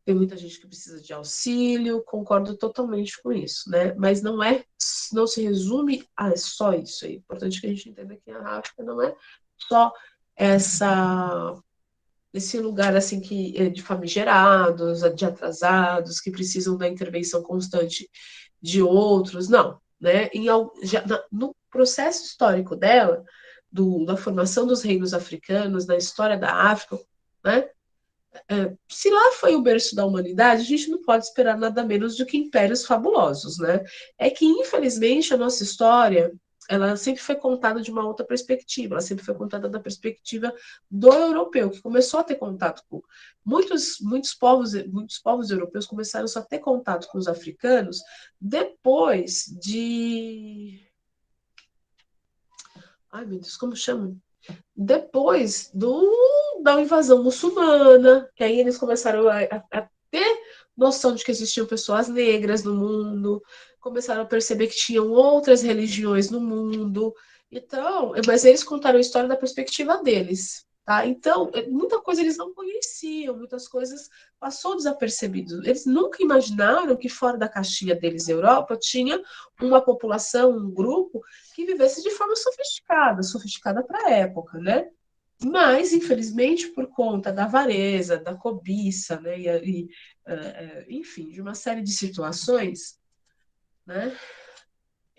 tem muita gente que precisa de auxílio, concordo totalmente com isso, né? Mas não se resume a só isso. É importante que a gente entenda que a África não é só essa esse lugar assim que de famigerados, de atrasados, que precisam da intervenção constante de outros, não, né? No processo histórico dela, da formação dos reinos africanos, da história da África, né? Se lá foi o berço da humanidade, a gente não pode esperar nada menos do que impérios fabulosos, né? É que, infelizmente, a nossa história, ela sempre foi contada de uma outra perspectiva, ela sempre foi contada da perspectiva do europeu, que começou a ter contato com muitos povos europeus começaram só a ter contato com os africanos depois de... Ai, meu Deus, como chama? Depois da invasão muçulmana, que aí eles começaram a ter noção de que existiam pessoas negras no mundo, começaram a perceber que tinham outras religiões no mundo. Então, mas eles contaram a história da perspectiva deles. Tá? Então, muita coisa eles não conheciam, muitas coisas passou desapercebido. Eles nunca imaginaram que fora da caixinha deles, Europa, tinha uma população, um grupo que vivesse de forma sofisticada para a época, né? Mas, infelizmente, por conta da avareza, da cobiça, né, enfim, de uma série de situações, né,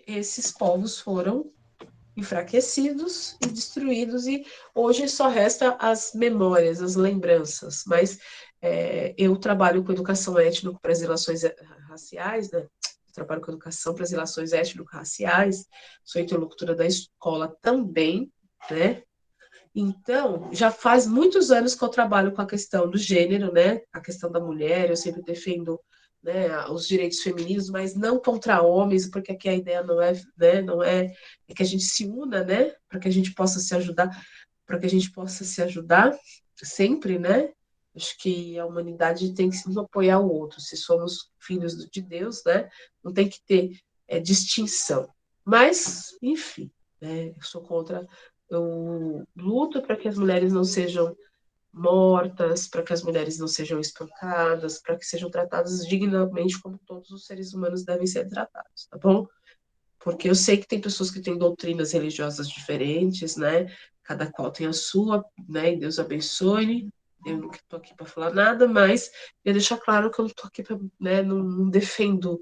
esses povos foram enfraquecidos e destruídos, e hoje só resta as memórias, as lembranças. Mas eu trabalho com educação étnico para as relações raciais, né? Trabalho com educação para as relações étnico-raciais, sou interlocutora da escola também, né? Então, já faz muitos anos que eu trabalho com a questão do gênero, né? A questão da mulher, eu sempre defendo, né, os direitos femininos, mas não contra homens, porque aqui a ideia não é, né, não é que a gente se una, né? Para que a gente possa se ajudar, para que a gente possa se ajudar sempre, né? Acho que a humanidade tem que se apoiar o outro. Se somos filhos de Deus, né? Não tem que ter distinção. Mas, enfim, né? Eu sou contra. Eu luto para que as mulheres não sejam mortas, para que as mulheres não sejam espancadas, para que sejam tratadas dignamente como todos os seres humanos devem ser tratados, tá bom? Porque eu sei que tem pessoas que têm doutrinas religiosas diferentes, né? Cada qual tem a sua, né? E Deus abençoe. Eu não estou aqui para falar nada, mas eu deixar claro que eu não estou aqui para, né? Não defendo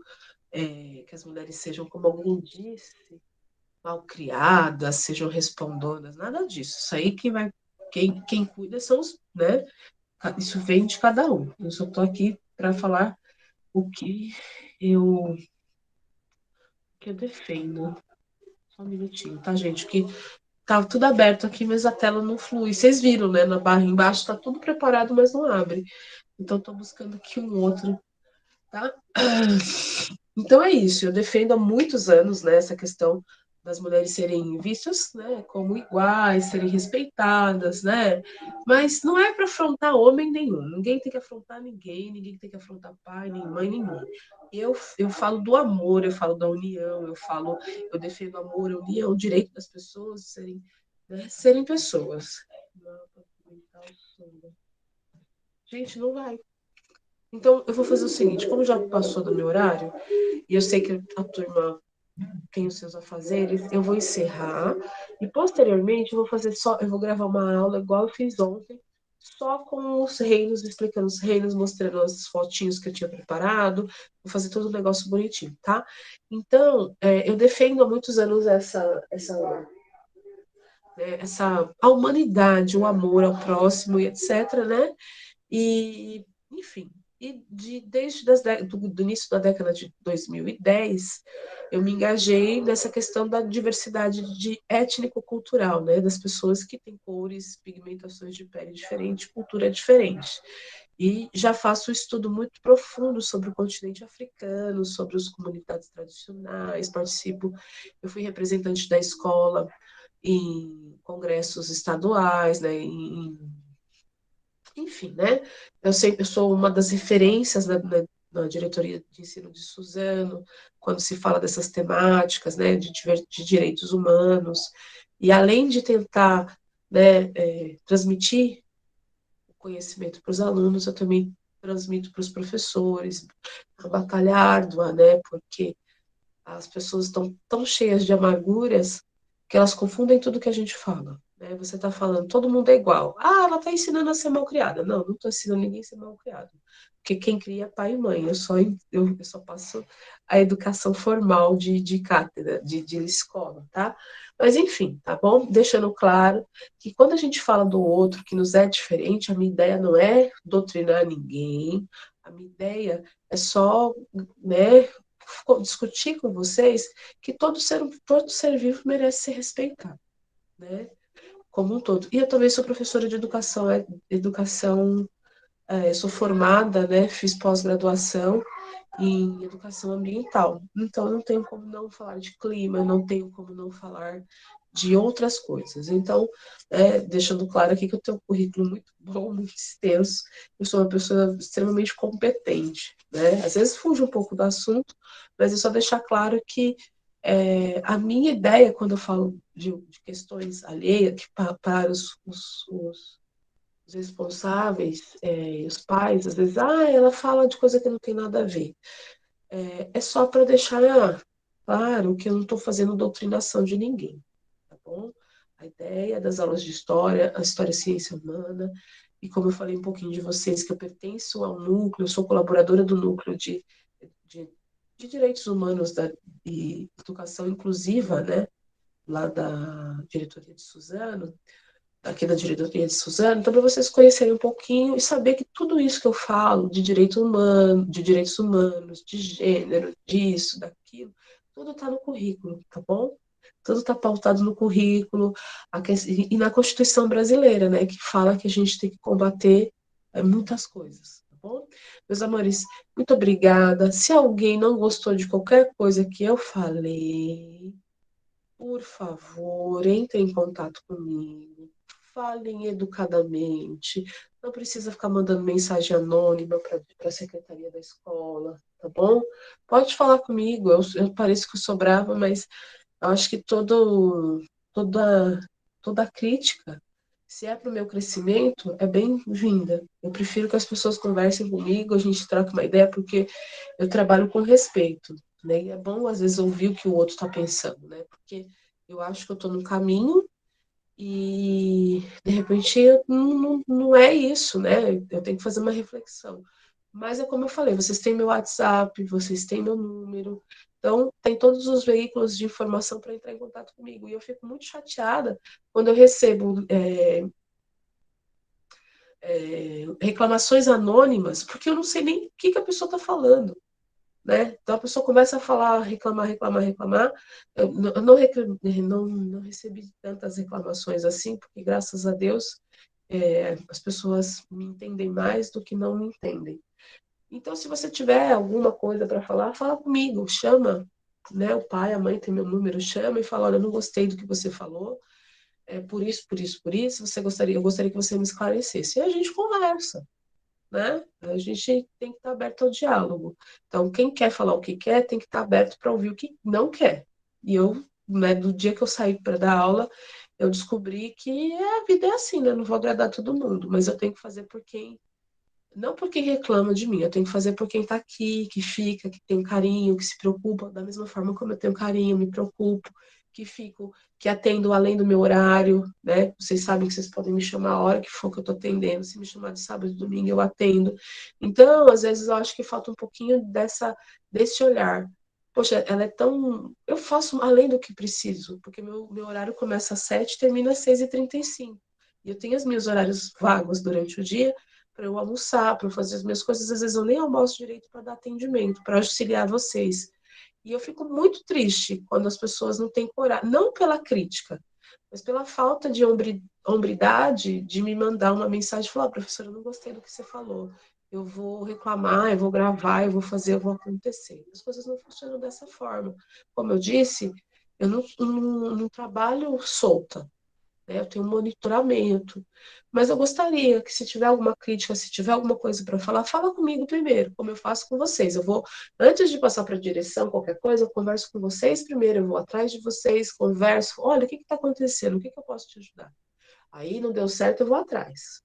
que as mulheres sejam, como alguém disse, mal criadas, sejam respondonas, nada disso. Isso aí quem cuida são os, né? Isso vem de cada um. Eu só estou aqui para falar o que eu defendo. Só um minutinho, tá, gente? Que tá tudo aberto aqui, mas a tela não flui. Vocês viram, né? Na barra embaixo tá tudo preparado, mas não abre. Então, estou buscando aqui um outro, tá? Então é isso. Eu defendo há muitos anos, né, essa questão das mulheres serem vistas, né, como iguais, serem respeitadas, né? Mas não é para afrontar homem nenhum. Ninguém tem que afrontar ninguém, ninguém tem que afrontar pai, nem mãe, nenhum. Eu falo do amor, eu falo da união, eu defendo amor, união, o direito das pessoas serem, né, serem pessoas. Gente, não vai. Então, eu vou fazer o seguinte, como já passou do meu horário, e eu sei que a turma tem os seus afazeres, eu vou encerrar e posteriormente eu vou gravar uma aula igual eu fiz ontem, só com os reinos, explicando os reinos, mostrando as fotinhos que eu tinha preparado, vou fazer todo o negócio bonitinho, tá? Então, eu defendo há muitos anos a humanidade, o amor ao próximo e etc, né? E, enfim, desde do início da década de 2010, eu me engajei nessa questão da diversidade étnico-cultural, né? Das pessoas que têm cores, pigmentações de pele diferentes, cultura diferente. E já faço um estudo muito profundo sobre o continente africano, sobre as comunidades tradicionais, eu fui representante da escola em congressos estaduais, né, enfim, né? Eu sou uma das referências na diretoria de ensino de Suzano, quando se fala dessas temáticas, né, de direitos humanos. E além de tentar, né, transmitir o conhecimento para os alunos, eu também transmito para os professores, a batalha árdua, né, porque as pessoas estão tão cheias de amarguras que elas confundem tudo que a gente fala. Né? Você está falando, todo mundo é igual. Ah, ela está ensinando a ser mal criada. Não, não estou ensinando ninguém a ser mal criado. Porque quem cria é pai e mãe. Eu só passo a educação formal de cátedra, de escola, tá? Mas enfim, tá bom? Deixando claro que quando a gente fala do outro que nos é diferente, a minha ideia não é doutrinar ninguém, a minha ideia é só, né, discutir com vocês que todo ser vivo merece ser respeitado, né? Como um todo. E eu também sou professora de sou formada, né? Fiz pós-graduação em educação ambiental. Então, não tenho como não falar de clima, não tenho como não falar de outras coisas. Então, deixando claro aqui que eu tenho um currículo muito bom, muito extenso, eu sou uma pessoa extremamente competente, né? Às vezes fujo um pouco do assunto, mas é só deixar claro que a minha ideia, quando eu falo de questões alheias, que para os responsáveis, os pais, às vezes, ela fala de coisa que não tem nada a ver. É só para deixar claro que eu não estou fazendo doutrinação de ninguém, tá bom? A ideia das aulas de história, a história e ciência humana, e como eu falei um pouquinho de vocês, que eu pertenço ao núcleo, eu sou colaboradora do núcleo de, de direitos humanos e educação inclusiva, né? Lá da diretoria de Suzano, aqui da diretoria de Suzano, então para vocês conhecerem um pouquinho e saber que tudo isso que eu falo de direito humano, de direitos humanos, de gênero, disso, daquilo, tudo está no currículo, tá bom? Tudo está pautado no currículo e na Constituição brasileira, né, que fala que a gente tem que combater muitas coisas, tá bom? Meus amores, muito obrigada. Se alguém não gostou de qualquer coisa que eu falei, por favor, entre em contato comigo. Falem educadamente. Não precisa ficar mandando mensagem anônima para a secretaria da escola, tá bom? Pode falar comigo. Eu pareço que eu sou brava, mas eu acho que toda, toda crítica, se é para o meu crescimento, é bem-vinda. Eu prefiro que as pessoas conversem comigo, a gente troque uma ideia, porque eu trabalho com respeito, né? E é bom, às vezes, ouvir o que o outro está pensando, né? Porque eu acho que eu estou no caminho e, de repente, não é isso, né? Eu tenho que fazer uma reflexão. Mas é como eu falei, vocês têm meu WhatsApp, vocês têm meu número, então tem todos os veículos de informação para entrar em contato comigo. E eu fico muito chateada quando eu recebo reclamações anônimas, porque eu não sei nem o que a pessoa está falando. Né? Então a pessoa começa a falar, reclamar, reclamar, reclamar. Eu não recebi tantas reclamações assim, porque graças a Deus as pessoas me entendem mais do que não me entendem. Então, se você tiver alguma coisa para falar, fala comigo, chama, né? O pai, a mãe tem meu número, chama e fala, olha, eu não gostei do que você falou, por isso, por isso, por isso, eu gostaria que você me esclarecesse. E a gente conversa, né? A gente tem que estar aberto ao diálogo. Então, quem quer falar o que quer, tem que estar aberto para ouvir o que não quer. E eu, né, do dia que eu saí para dar aula, eu descobri que a vida é assim, né? Eu não vou agradar todo mundo, mas eu tenho que fazer por quem Não por quem reclama de mim, eu tenho que fazer por quem está aqui, que fica, que tem um carinho, que se preocupa, da mesma forma como eu tenho carinho, me preocupo, que fico, que atendo além do meu horário, né? Vocês sabem que vocês podem me chamar a hora que for que eu estou atendendo, se me chamar de sábado e domingo, eu atendo. Então, às vezes, eu acho que falta um pouquinho desse olhar. Poxa, ela é tão. Eu faço além do que preciso, porque meu horário começa às 7 e termina às 6h35. E eu tenho os meus horários vagos durante o dia para eu almoçar, para eu fazer as minhas coisas. Às vezes eu nem almoço direito para dar atendimento, para auxiliar vocês. E eu fico muito triste quando as pessoas não têm coragem, não pela crítica, mas pela falta de hombridade de me mandar uma mensagem e falar: professora, eu não gostei do que você falou. Eu vou reclamar, eu vou gravar, eu vou fazer, eu vou acontecer. As coisas não funcionam dessa forma. Como eu disse, eu não trabalho solta, né? Eu tenho um monitoramento. Mas eu gostaria que, se tiver alguma crítica, se tiver alguma coisa para falar, fala comigo primeiro, como eu faço com vocês. Eu vou, antes de passar para a direção, qualquer coisa, eu converso com vocês primeiro, eu vou atrás de vocês, converso, olha, o que está acontecendo, o que eu posso te ajudar? Aí não deu certo, eu vou atrás,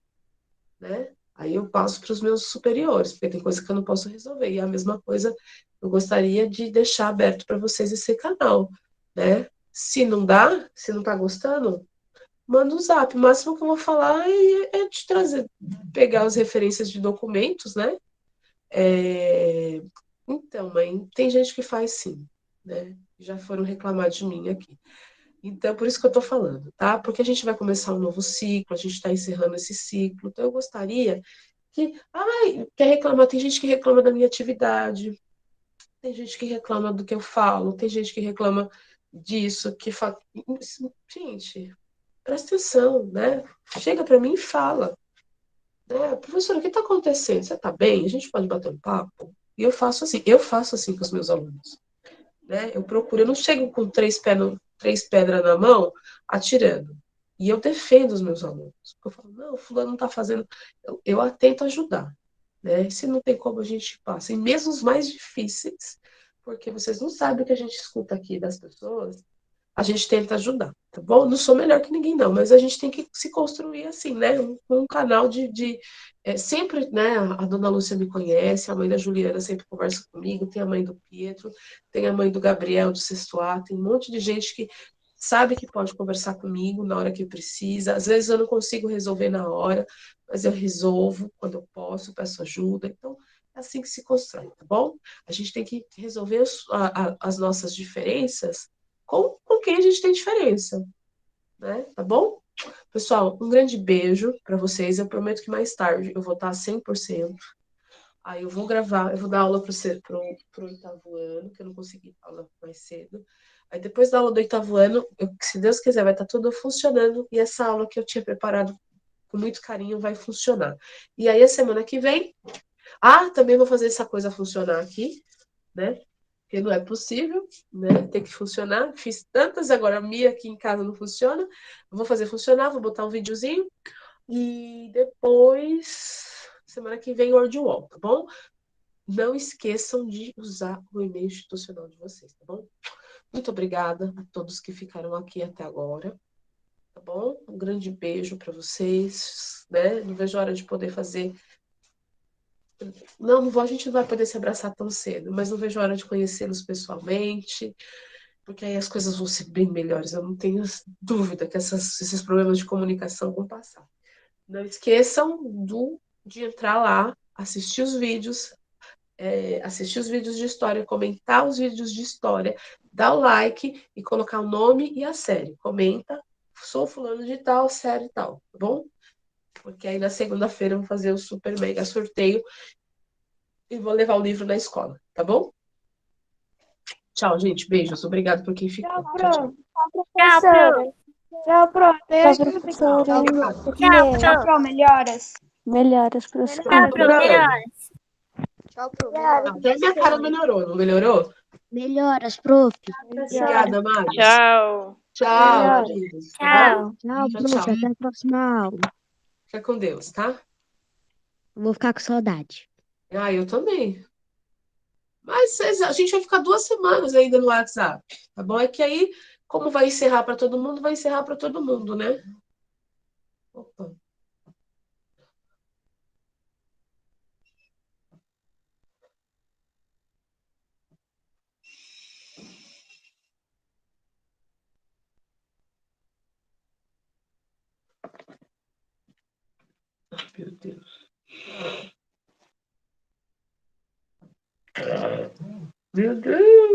né? Aí eu passo para os meus superiores, porque tem coisa que eu não posso resolver. E a mesma coisa, eu gostaria de deixar aberto para vocês esse canal, né? Se não dá, se não está gostando, manda um zap. O máximo que eu vou falar é te trazer, pegar as referências de documentos, né? É, Então, mãe, tem gente que faz sim, né? Já foram reclamar de mim aqui. Então, por isso que eu tô falando, tá? Porque a gente vai começar um novo ciclo, a gente está encerrando esse ciclo. Então, eu gostaria que. Ai, quer reclamar? Tem gente que reclama da minha atividade, tem gente que reclama do que eu falo, tem gente que reclama disso, que fala. Gente, presta atenção, né? Chega para mim e fala, né? Professora, o que está acontecendo? Você está bem? A gente pode bater um papo? E eu faço assim com os meus alunos, né? Eu procuro, eu não chego com três pedras na mão, atirando. E eu defendo os meus alunos. Eu falo, não, o fulano não está fazendo. Eu tento ajudar, né? Se não tem como, a gente passa. E mesmo os mais difíceis, porque vocês não sabem o que a gente escuta aqui das pessoas, a gente tenta ajudar, tá bom? Não sou melhor que ninguém, não, mas a gente tem que se construir assim, né? Um canal sempre, né? A dona Lúcia me conhece, a mãe da Juliana sempre conversa comigo, tem a mãe do Pietro, tem a mãe do Gabriel do sexto A, tem um monte de gente que sabe que pode conversar comigo na hora que precisa. Às vezes eu não consigo resolver na hora, mas eu resolvo quando eu posso, peço ajuda. Então, é assim que se constrói, tá bom? A gente tem que resolver as nossas diferenças com quem a gente tem diferença, né? Tá bom? Pessoal, um grande beijo para vocês. Eu prometo que mais tarde eu vou estar 100%. Aí eu vou gravar, eu vou dar aula pro oitavo ano, que eu não consegui dar aula mais cedo. Aí depois da aula do oitavo ano, se Deus quiser, vai estar tudo funcionando. E essa aula que eu tinha preparado com muito carinho vai funcionar. E aí a semana que vem, também vou fazer essa coisa funcionar aqui, né? Porque não é possível, né? Tem que funcionar. Fiz tantas, agora a minha aqui em casa não funciona. Eu vou fazer funcionar, vou botar um videozinho e depois, semana que vem, Word Wall, tá bom? Não esqueçam de usar o e-mail institucional de vocês, tá bom? Muito obrigada a todos que ficaram aqui até agora, tá bom? Um grande beijo para vocês, né? Não vejo a hora de poder fazer. Não, a gente não vai poder se abraçar tão cedo, mas não vejo a hora de conhecê-los pessoalmente, porque aí as coisas vão ser bem melhores. Eu não tenho dúvida que esses problemas de comunicação vão passar. Não esqueçam de entrar lá, assistir os vídeos de história, comentar os vídeos de história, dar o like e colocar o nome e a série. Comenta, sou fulano de tal, série tal, tá bom? Porque aí na segunda-feira eu vou fazer o super mega sorteio e vou levar o livro na escola, tá bom? Tchau, gente. Beijos. Obrigado por quem ficou. Tchau, Tchau, tchau. Pro. Tchau, professora. Tchau, Pro. Tchau, Beijo. professora. Tchau, Ricardo. Tchau, Pro. Melhoras. Melhoras, Tchau, professora. Bruno. Tchau, Pro. Até minha cara melhorou, não melhorou? Melhoras, prof. Obrigada, Mari. Tchau. Tchau, Melhoras. queridos. Tá bom? Tchau, Tchau, prof. tchau. Até a próxima aula. Fica com Deus, tá? Vou ficar com saudade. Eu também. Mas a gente vai ficar 2 semanas ainda no WhatsApp, tá bom? É que aí, como vai encerrar para todo mundo, vai encerrar para todo mundo, né? Opa. Meu Deus. Meu Deus.